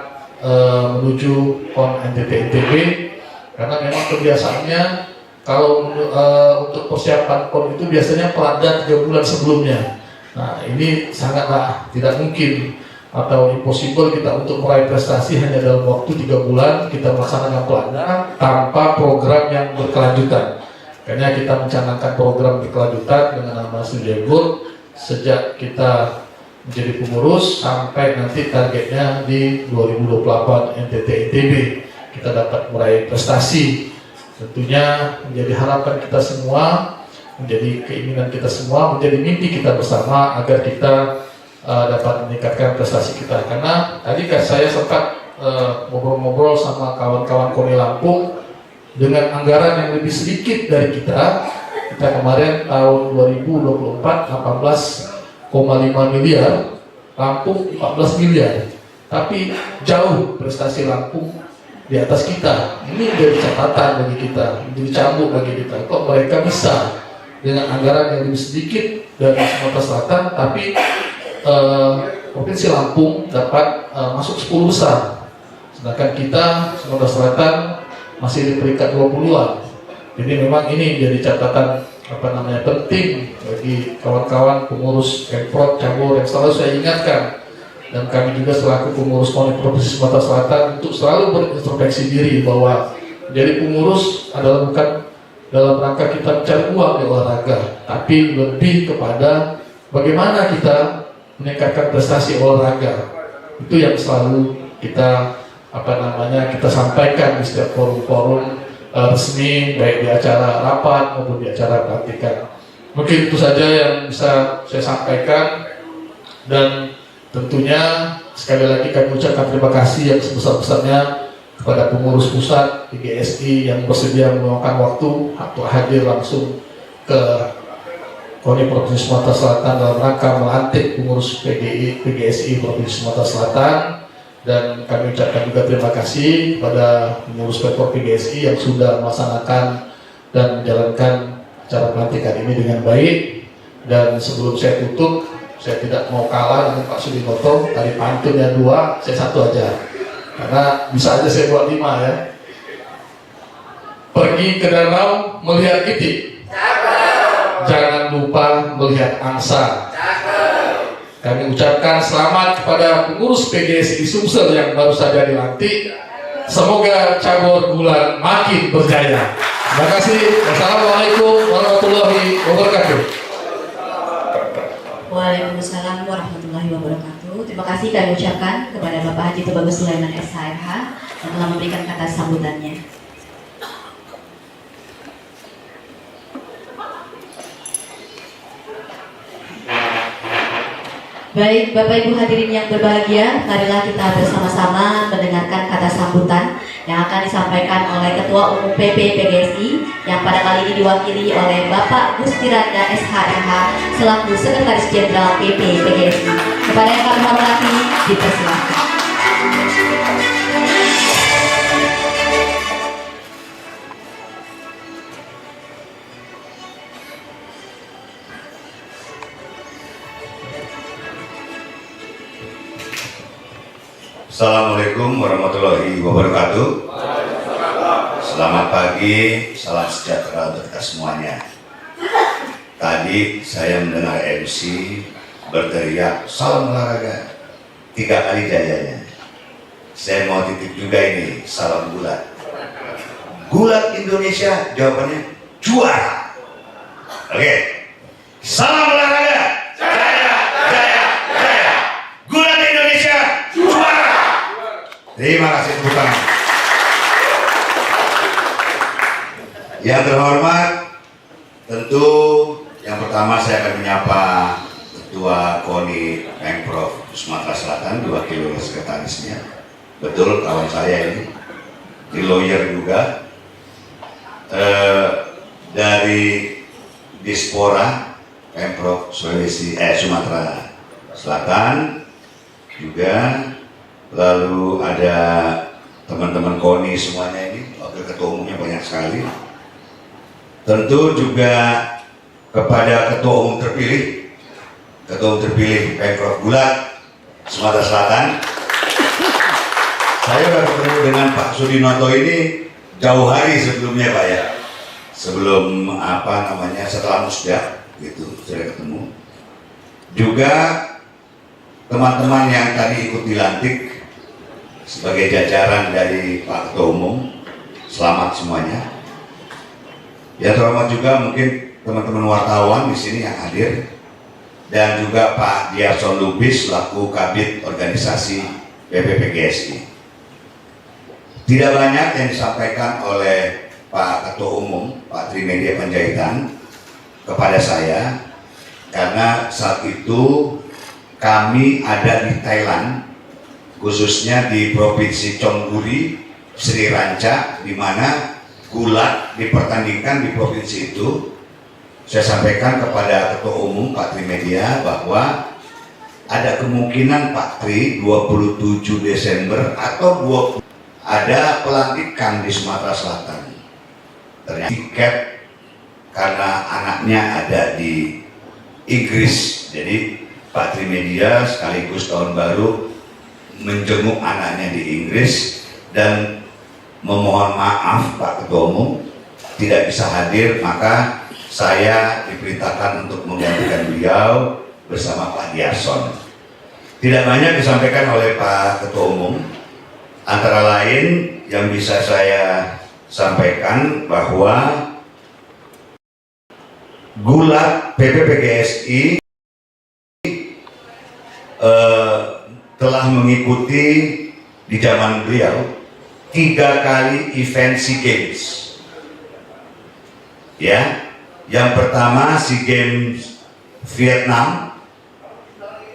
menuju PON NTT-NTB, karena memang kebiasaannya kalau untuk persiapan PON itu biasanya pelada 3 bulan sebelumnya. Nah ini sangatlah tidak mungkin atau impossible kita untuk meraih prestasi hanya dalam waktu 3 bulan kita melaksanakan pelada tanpa program yang berkelanjutan. Karena kita mencanangkan program berkelanjutan dengan nama Sriwijaya Gold sejak kita menjadi pengurus sampai nanti targetnya di 2028 NTT-NTB kita dapat meraih prestasi. Tentunya menjadi harapan kita semua, menjadi keinginan kita semua, menjadi mimpi kita bersama agar kita dapat meningkatkan prestasi kita. Karena tadi saya sempat ngobrol-ngobrol sama kawan-kawan KONI Lampung, dengan anggaran yang lebih sedikit dari kita kemarin tahun 2024 18,5 miliar, Lampung 14 miliar, tapi jauh prestasi Lampung di atas kita. Ini menjadi catatan bagi kita, menjadi cambuk bagi kita. Kok mereka bisa dengan anggaran yang lebih sedikit dari Sumatera Selatan, tapi Provinsi Lampung dapat masuk 10 besar, sedangkan kita Sumatera Selatan masih di peringkat 20-an. Jadi memang ini jadi catatan penting bagi kawan-kawan pengurus Pemprov cabur yang selalu saya ingatkan, dan kami juga selaku pengurus KONI Provinsi Sumatera Selatan untuk selalu berintrospeksi diri bahwa jadi pengurus adalah bukan dalam rangka kita mencari uang di olahraga, tapi lebih kepada bagaimana kita meningkatkan prestasi olahraga. Itu yang selalu kita kita sampaikan di setiap forum-forum resmi, baik di acara rapat maupun di acara pelantikan. Mungkin itu saja yang bisa saya sampaikan, dan tentunya sekali lagi kami ucapkan terima kasih yang sebesar-besarnya kepada pengurus pusat PGSI yang bersedia meluangkan waktu atau hadir langsung ke KONI Provinsi Sumatera Selatan dalam rangka melantik pengurus PGSI Provinsi Sumatera Selatan. Dan kami ucapkan juga terima kasih kepada pengurus Pemprov PGSI yang sudah melaksanakan dan menjalankan acara pelantikan ini dengan baik. Dan sebelum saya tutup, saya tidak mau kalah dengan Pak Sudinoto. Tadi pantunnya 2, saya 1 aja, karena bisa aja saya buat 5 ya. Pergi ke danau melihat itik, jangan lupa melihat angsa. Kami ucapkan selamat kepada pengurus PGSI Sumsel yang baru saja dilantik. Semoga cabur bulan makin berjaya. Terima kasih. Wassalamualaikum warahmatullahi wabarakatuh. Waalaikumsalam warahmatullahi wabarakatuh. Terima kasih kami ucapkan kepada Bapak Haji Tubagus Sulaiman SHMH yang telah memberikan kata sambutannya. Baik, Bapak Ibu hadirin yang berbahagia, marilah kita bersama-sama mendengarkan kata sambutan yang akan disampaikan oleh Ketua Umum PP PGSI yang pada kali ini diwakili oleh Bapak Gusti Randa SHMH selaku Sekretaris Jenderal PP PGSI. Kepada yang kami hormati, dipersilakan. Assalamualaikum warahmatullahi wabarakatuh. Selamat pagi, salam sejahtera untuk kita semuanya. Tadi saya mendengar MC berteriak salam olahraga 3 kali jayanya. Saya mau titip juga ini salam gulat. Gulat Indonesia jawabannya juara. Oke, salam olahraga. Jaya, jaya, jaya. Gulat Indonesia juara. Terima kasih tepuk tangan. Yang terhormat, tentu yang pertama saya akan menyapa Ketua KONI Pemprov Sumatera Selatan, diwakili oleh sekretarisnya. Betul kawan saya ini lawyer juga, dari Dispora Pemprov Sumatera Selatan juga. Lalu ada teman-teman KONI semuanya ini, wakil ketua umumnya banyak sekali. Tentu juga kepada ketua umum terpilih Pemprov Gulat Sumatera Selatan. Saya baru ketemu dengan Pak Sudinoto ini jauh hari sebelumnya Pak ya, sebelum setelah musda gitu sudah ketemu. Juga teman-teman yang tadi ikut dilantik sebagai jajaran dari Pak Ketua Umum, selamat semuanya. Ya terhormat juga mungkin teman-teman wartawan di sini yang hadir, dan juga Pak Diarson Lubis selaku Kabid Organisasi PPPGSI. Tidak banyak yang disampaikan oleh Pak Ketua Umum, Pak Trimedia Panjaitan kepada saya, karena saat itu kami ada di Thailand, khususnya di Provinsi Chonburi, Sri Ranca, di mana gulat dipertandingkan di provinsi itu. Saya sampaikan kepada Ketua Umum Pak Trimedia bahwa ada kemungkinan Pak Tri 27 Desember atau 20 ada pelantikan di Sumatera Selatan. Ternyata tiket karena anaknya ada di Inggris, jadi Pak Trimedia sekaligus tahun baru menjenguk anaknya di Inggris dan memohon maaf Pak Ketua Umum tidak bisa hadir, maka saya diperintahkan untuk menggantikan beliau bersama Pak Diarson. Tidak banyak disampaikan oleh Pak Ketua Umum, antara lain yang bisa saya sampaikan bahwa Gulat PPPGSI telah mengikuti di zaman beliau 3 kali event SEA Games. Ya, yang pertama SEA Games Vietnam,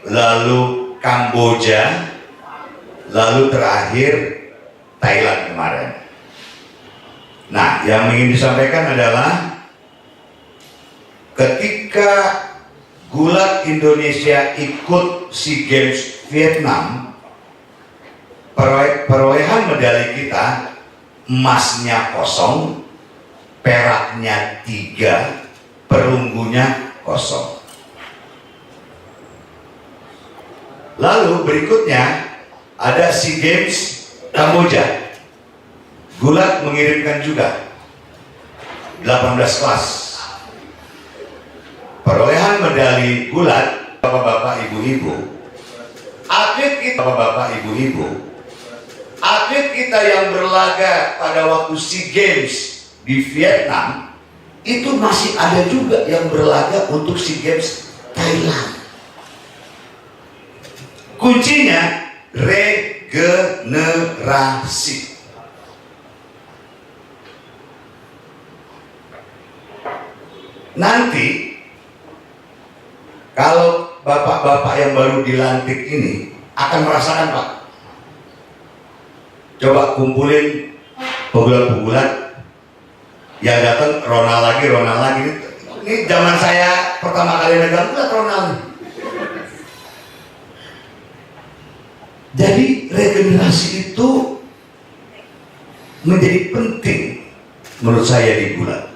lalu Kamboja, lalu terakhir Thailand kemarin. Nah, yang ingin disampaikan adalah ketika gulat Indonesia ikut SEA Games Vietnam, perolehan medali kita, emasnya 0, peraknya 3, perunggunya 0. Lalu berikutnya ada SEA Games Kamboja. Gulat mengirimkan juga 18 kelas. Perolehan medali gulat, bapak-bapak, ibu-ibu, atlet kita, bapak-bapak, ibu-ibu, atlet kita yang berlaga pada waktu SEA Games di Vietnam itu masih ada juga yang berlaga untuk SEA Games Thailand. Kuncinya regenerasi. Nanti kalau bapak-bapak yang baru dilantik ini akan merasakan, Pak. Coba kumpulin pegulat-pegulat yang datang, Ronald lagi. Ini zaman saya pertama kali megang gulat, Ronald. Jadi regenerasi itu menjadi penting menurut saya di gulat.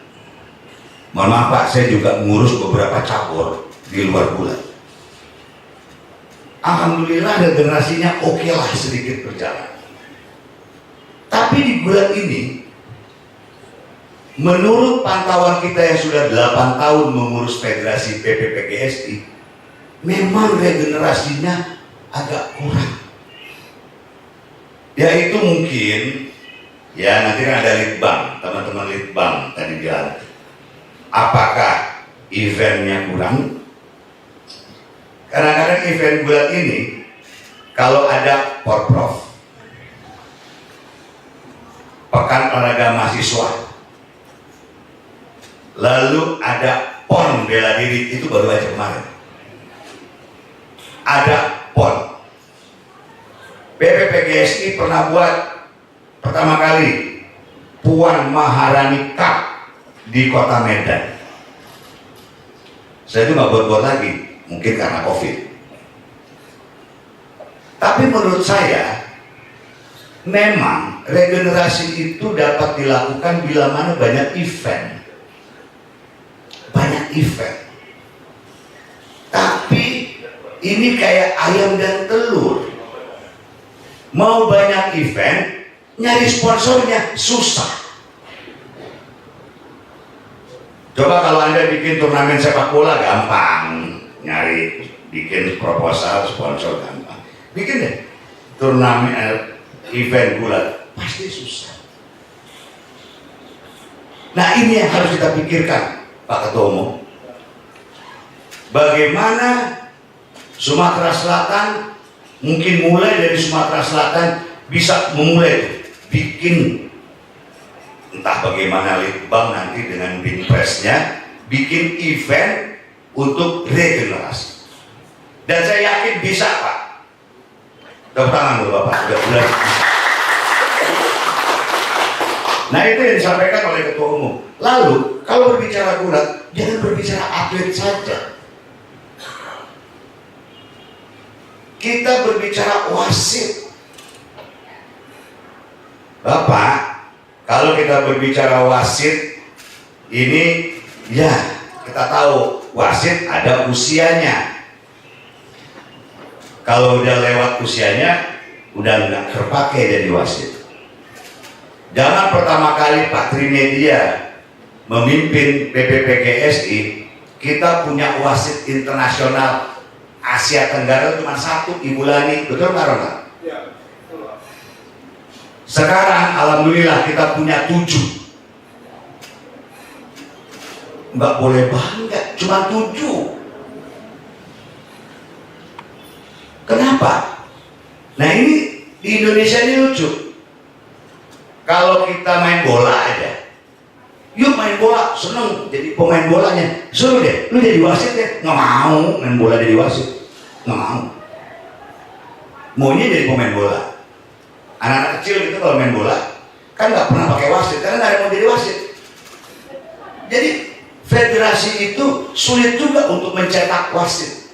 Mohon maaf Pak, saya juga mengurus beberapa cabur di luar gulat. Alhamdulillah regenerasinya oke lah, sedikit berjalan. Tapi di gulat ini, menurut pantauan kita yang sudah 8 tahun mengurus Federasi PPPGSI, memang regenerasinya agak kurang. Ya itu mungkin, ya nanti kan ada litbang, teman-teman litbang tadi bilang, apakah eventnya kurang? Kadang-kadang event gulat ini, kalau ada porprov, pekan olahraga mahasiswa, lalu ada PON bela diri, itu baru aja kemarin. Ada PON. PPPGSI pernah buat pertama kali Puan Maharani Cup di kota Medan. Saya itu nggak buat-buat lagi, mungkin karena COVID. Tapi menurut saya, memang regenerasi itu dapat dilakukan bila mana banyak event. Banyak event. Tapi ini kayak ayam dan telur. Mau banyak event, nyari sponsornya susah. Coba kalau Anda bikin turnamen sepak bola gampang, nyari bikin proposal sponsor gampang. Bikin deh turnamen event gulat, pasti susah. Nah ini yang harus kita pikirkan, Pak Ketua Umum. Bagaimana Sumatera Selatan, mungkin mulai dari Sumatera Selatan bisa memulai bikin, entah bagaimana litbang nanti dengan binpresnya, bikin event untuk regenerasi. Dan saya yakin bisa, Pak. Tepuk tangan dulu Bapak, sudah bulan. Nah itu yang disampaikan oleh Ketua Umum. Lalu kalau berbicara gulat, jangan berbicara atlet saja. Kita berbicara wasit. Bapak, kalau kita berbicara wasit, ini ya kita tahu wasit ada usianya. Kalau udah lewat usianya, udah nggak terpakai jadi wasit. Jangan pertama kali Pak Trimedia memimpin PPPGSI, kita punya wasit internasional Asia Tenggara cuma 1, Ibu Lani, betul nggak Ronald? Ya, betul. Sekarang alhamdulillah kita punya 7. Nggak boleh bangga, cuma 7. Kenapa? Nah ini di Indonesia ini lucu. Kalau kita main bola aja, yuk main bola, seneng jadi pemain bolanya, suruh deh, lu jadi wasit deh. Nggak mau main bola jadi wasit, nggak mau. Maunya jadi pemain bola. Anak-anak kecil gitu kalau main bola kan nggak pernah pakai wasit karena nggak ada yang mau jadi wasit. Jadi federasi itu sulit juga untuk mencetak wasit.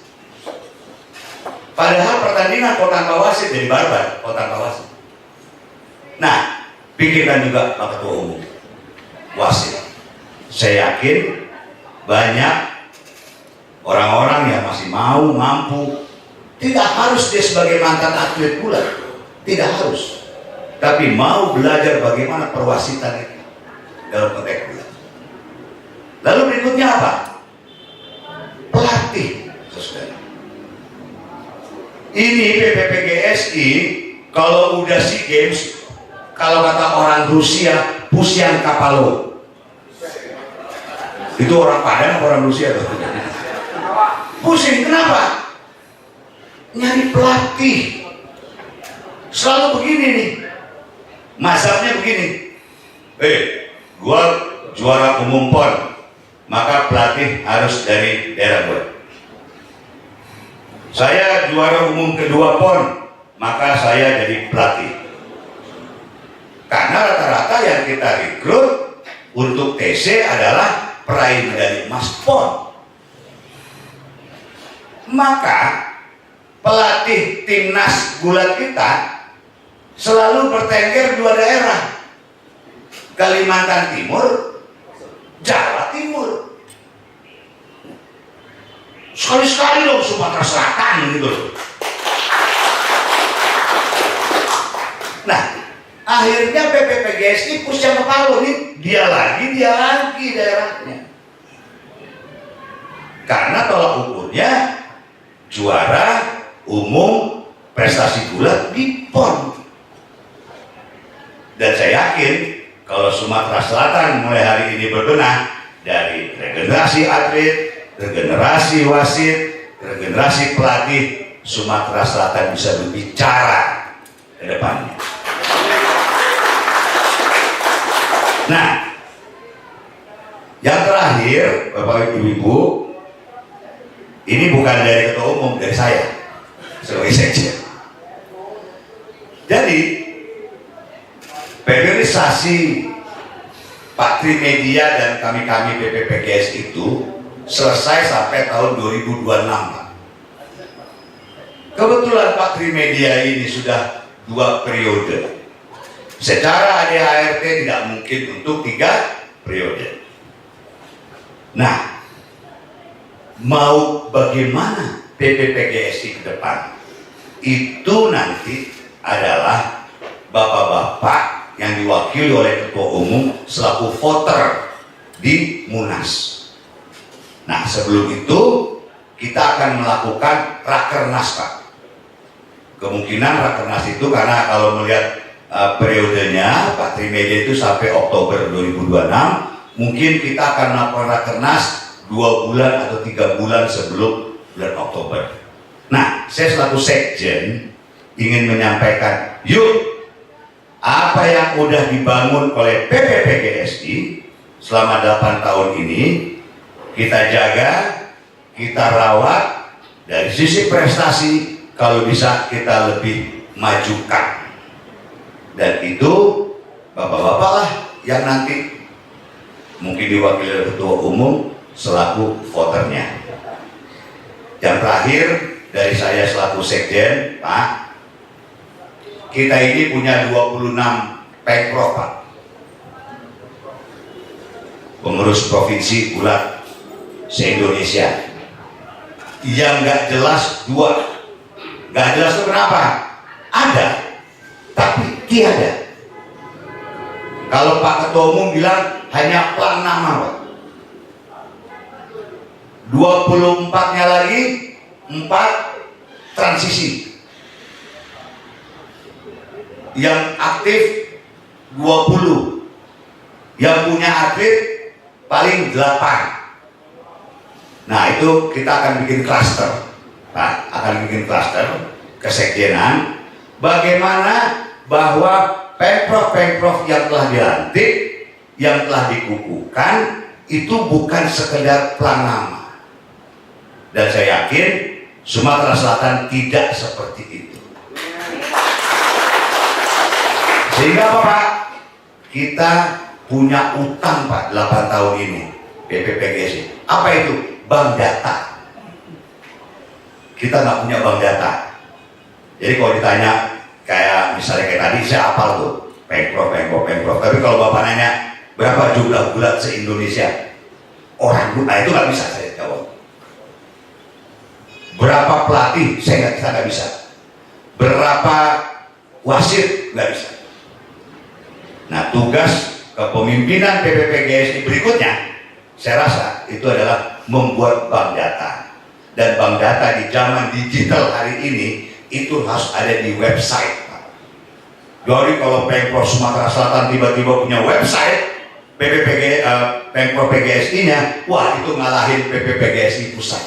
Padahal pertandingan kok tanpa wasit jadi barbar, kok tanpa wasit. Nah, pikirkan juga Pak Ketua Umum, wasit. Saya yakin banyak orang-orang yang masih mau, mampu. Tidak harus dia sebagai mantan atlet pula, tidak harus. Tapi mau belajar bagaimana perwasitan itu dalam konteks bola. Lalu berikutnya apa? Pelatih, saudara. Ini PPPGSI kalau udah SEA Games, kalau kata orang Rusia, Pusian Kapalo. Itu orang Padang, orang Rusia tuh. Pusing, kenapa? Nyari pelatih. Selalu begini nih. Mazhabnya begini. Gua juara umum PON, maka pelatih harus dari daerah gue. Saya juara umum kedua PON, maka saya jadi pelatih. Karena rata-rata yang kita rekrut untuk TC adalah peraih medali emas PON. Maka pelatih timnas gulat kita selalu bertengger dua daerah, Kalimantan Timur, Jawa Timur. Sekali-sekali dong Sumatera Selatan gitu. Nah, akhirnya PPPGSI Pusian Kapalo nih, dia lagi daerahnya. Karena tolak ukurnya juara umum prestasi gulat di PON. Dan saya yakin kalau Sumatera Selatan mulai hari ini berbenah dari regenerasi atlet, regenerasi wasit, regenerasi pelatih, Sumatera Selatan bisa berbicara ke depannya. Nah, yang terakhir, Bapak Ibu, ini bukan dari Ketua Umum, dari saya sebagai sekjen. Jadi periodisasi Pak Trimedia dan kami PPPGS itu selesai sampai tahun 2026. Kebetulan Pak Trimedia ini sudah 2 periode. Secara ADART tidak mungkin untuk 3 periode. Nah, mau bagaimana PPPGSI ke depan? Itu nanti adalah bapak-bapak yang diwakili oleh Ketua Umum selaku voter di Munas. Nah, sebelum itu kita akan melakukan Rakernas, Pak. Kemungkinan Rakernas itu karena kalau melihat periodenya Pak Trimedia itu sampai Oktober 2026, mungkin kita akan melakukan Rakernas 2 bulan atau 3 bulan sebelum bulan Oktober. Nah, saya selaku sekjen ingin menyampaikan, yuk, apa yang udah dibangun oleh PPPGSI selama 8 tahun ini kita jaga, kita rawat. Dari sisi prestasi, kalau bisa kita lebih majukan. Dan itu bapak-bapak lah yang nanti mungkin diwakili oleh Ketua Umum selaku voternya. Yang terakhir dari saya selaku sekjen, Pak, kita ini punya 26 pemprov, Pak. Pengurus provinsi gulat se-Indonesia. Yang nggak jelas 2. Nggak jelas itu kenapa? Ada, tapi tiada. Kalau Pak Ketua Umum bilang hanya plan nama, Pak. 24-nya lagi 4 transisi. Yang aktif 20, yang punya atlet paling 8. Nah, itu kita akan bikin klaster, Pak, akan bikin klaster kesekjenan. Bagaimana bahwa pemprov-pemprov yang telah dilantik yang telah dikukuhkan itu bukan sekedar pelang nama. Dan saya yakin Sumatera Selatan tidak seperti itu. Sehingga apa Pak? Kita punya utang Pak 8 tahun ini BPPGSI. Apa itu? Bank data. Kita nggak punya bank data. Jadi kalau ditanya kayak misalnya kayak tadi saya hafal tuh Pemprov. Tapi kalau Bapak nanya berapa jumlah gulat se-Indonesia, orang buta itu nggak bisa saya jawab. Berapa pelatih saya nggak bisa. Berapa wasit nggak bisa. Nah, tugas kepemimpinan BPPGSI berikutnya saya rasa itu adalah membuat bank data. Dan bank data di zaman digital hari ini itu harus ada di website. Jadi kalau Pemprov Sumatera Selatan tiba-tiba punya website Pemprov PGSI-nya, wah itu ngalahin PPPGSI pusat.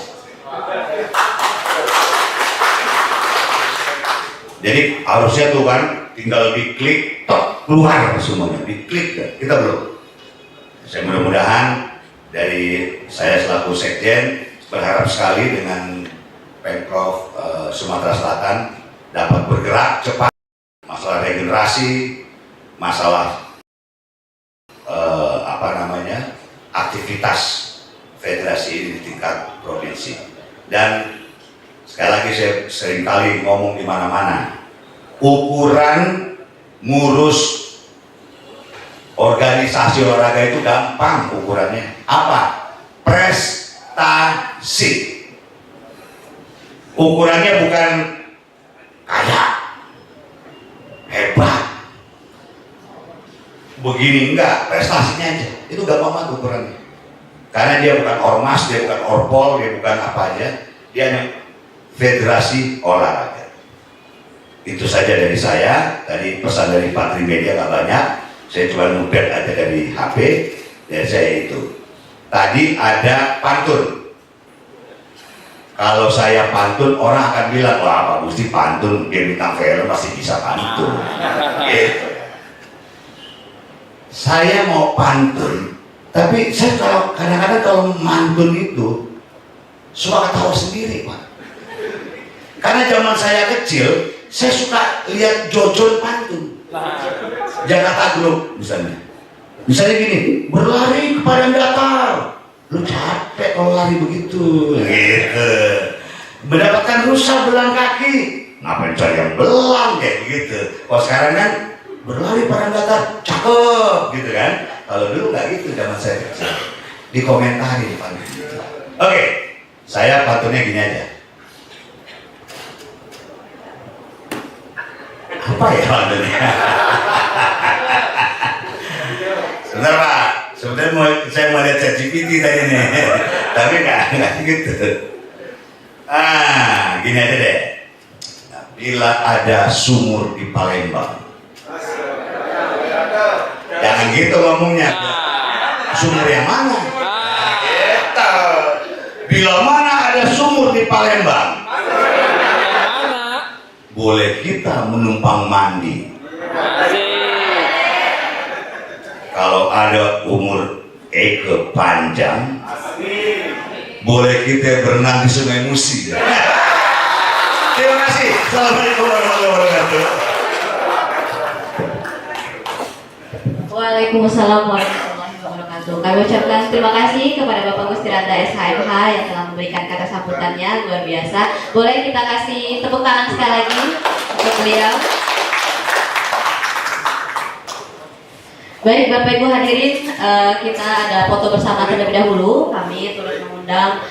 Jadi harusnya tuh kan tinggal diklik, tok, keluar semuanya, diklik kan. Kita belum. Saya mudah-mudahan dari saya selaku Sekjen berharap sekali dengan Pemprov Sumatera Selatan dapat bergerak cepat. Masalah regenerasi, masalah aktivitas federasi ini di tingkat provinsi. Dan sekali lagi saya sering kali ngomong di mana-mana, ukuran ngurus organisasi olahraga itu gampang ukurannya. Apa? Prestasi. Ukurannya bukan kaya, hebat, begini, enggak, prestasinya aja. Itu gampang banget ukurannya. Karena dia bukan ormas, dia bukan orpol, dia bukan apa aja, dia hanya federasi olahraga. Itu saja dari saya. Tadi pesan dari Pak Trimedia gak banyak, saya cuma nubet aja dari HP. Dan saya itu tadi ada pantun. Kalau saya pantun, orang akan bilang, wah Pak Gusti pantun, dia bintang film pasti bisa pantun. Gitu. Saya mau pantun, tapi saya kalau kadang-kadang kalau mantun itu suka ketawa sendiri Pak. Karena zaman saya kecil, saya suka lihat Jojon pantun. Jakarta Group misalnya. Misalnya gini, berlari ke padang datar. Lu capek kalau lari begitu. Gitu. Mendapatkan rusa belang kaki. Ngapain cari yang belang kayak begitu. Kalau sekarang kan berlari padang datar, cakep gitu kan. Kalau dulu nggak gitu zaman saya kecil. Dikomentari pantun gitu. Oke, saya pantunnya gini aja. Apa ya pantunnya? Sebentar Pak, sebenarnya saya mau lihat ChatGPT tadi nih, tapi nggak gitu. Gini aja deh. Bila ada sumur di Palembang, jangan gitu ngomongnya. Sumur yang mana? Gitu. Bila mana ada sumur di Palembang, boleh kita menumpang mandi. Kalau ada umur Eke panjang, boleh kita berenang di Sungai Musi. Terima kasih. Assalamualaikum warahmatullahi wabarakatuh. Waalaikumsalam warahmatullahi wabarakatuh. Kami ucapkan terima kasih kepada Bapak Gusti Randa SHMH yang telah memberikan kata sambutannya luar biasa. Boleh kita kasih tepuk tangan sekali lagi untuk beliau. Baik Bapak Ibu hadirin, kita ada foto bersama terlebih dahulu. Kami turut mengundang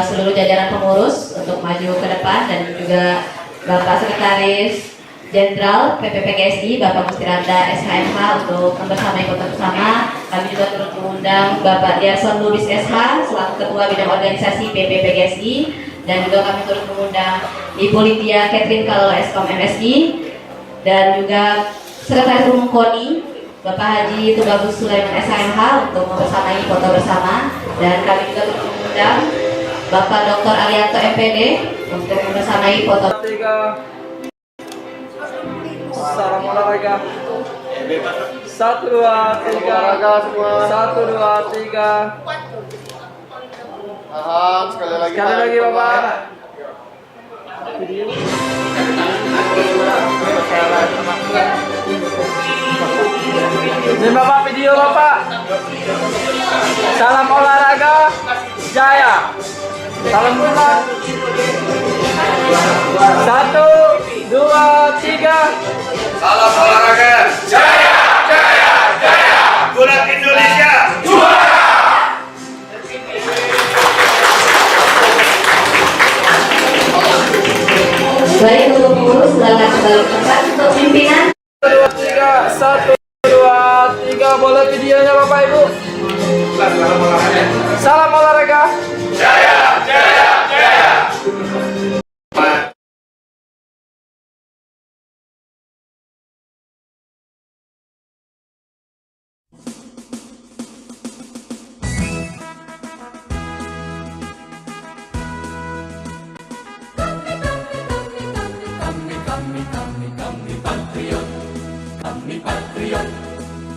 seluruh jajaran pengurus untuk maju ke depan dan juga Bapak Sekretaris Jenderal PPPGSI Bapak Gusti Randa SHMH untuk membersamai foto bersama. Kami juga turut mengundang Bapak Diarson Lubis SH selaku Ketua Bidang Organisasi PPPGSI dan juga kami turut mengundang Ibu Lydia Catherine Kalolo Eskom MSI dan juga Sekretaris Umum KONI Bapak Haji Tubagus Sulaiman SHMH untuk membersamai foto bersama dan kami juga turut mengundang Bapak Dr. Arianto MPD untuk membersamai foto. Salam olahraga. 1, 2, 3. Satu, dua, tiga. Sekali lagi Bapak. Ini Bapak video Bapak. Salam olahraga jaya. Salam dulu. 1, 2, 3. Salam olahraga jaya, jaya, jaya. Gulat Indonesia juara. Baik untuk pengurus silakan kembali ke tempat untuk pimpinan. 1, 2, 3. Boleh videonya Bapak Ibu. Salam olahraga Jaya, jaya, jaya.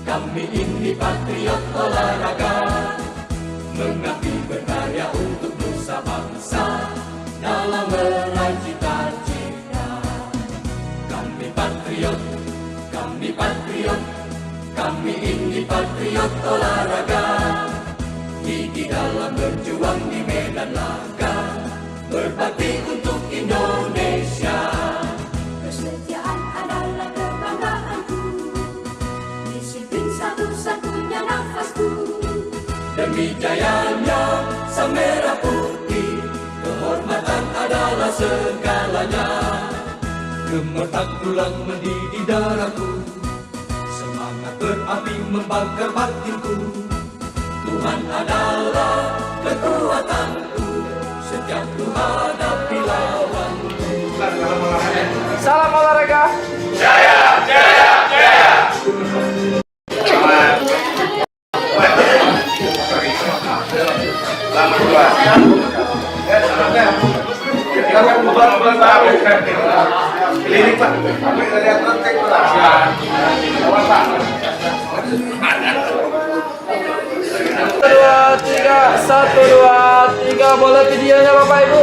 Kami ini patriot olahraga, mengabdi berkarya untuk nusa bangsa dalam meraih cita-cita. Kami patriot, kami ini patriot olahraga, gigi dalam berjuang di medan laga, berbakti untuk Indonesia. Kesetiaan adalah kebanggaanku, disiplin satu-satunya nafasku. Demi jayanya sang merah putih, kehormatan adalah segalanya. Gemetar tulang mendidih darahku, semangat berapi membakar batinku. Tuhan adalah kekuatanku, setiap ku hadapi lawanku. Salam olahraga Jaya, jaya, jaya. Selamat dua. Ini Pak. Dua, tiga. 1, 2, 3. Boleh videonya Bapak Ibu.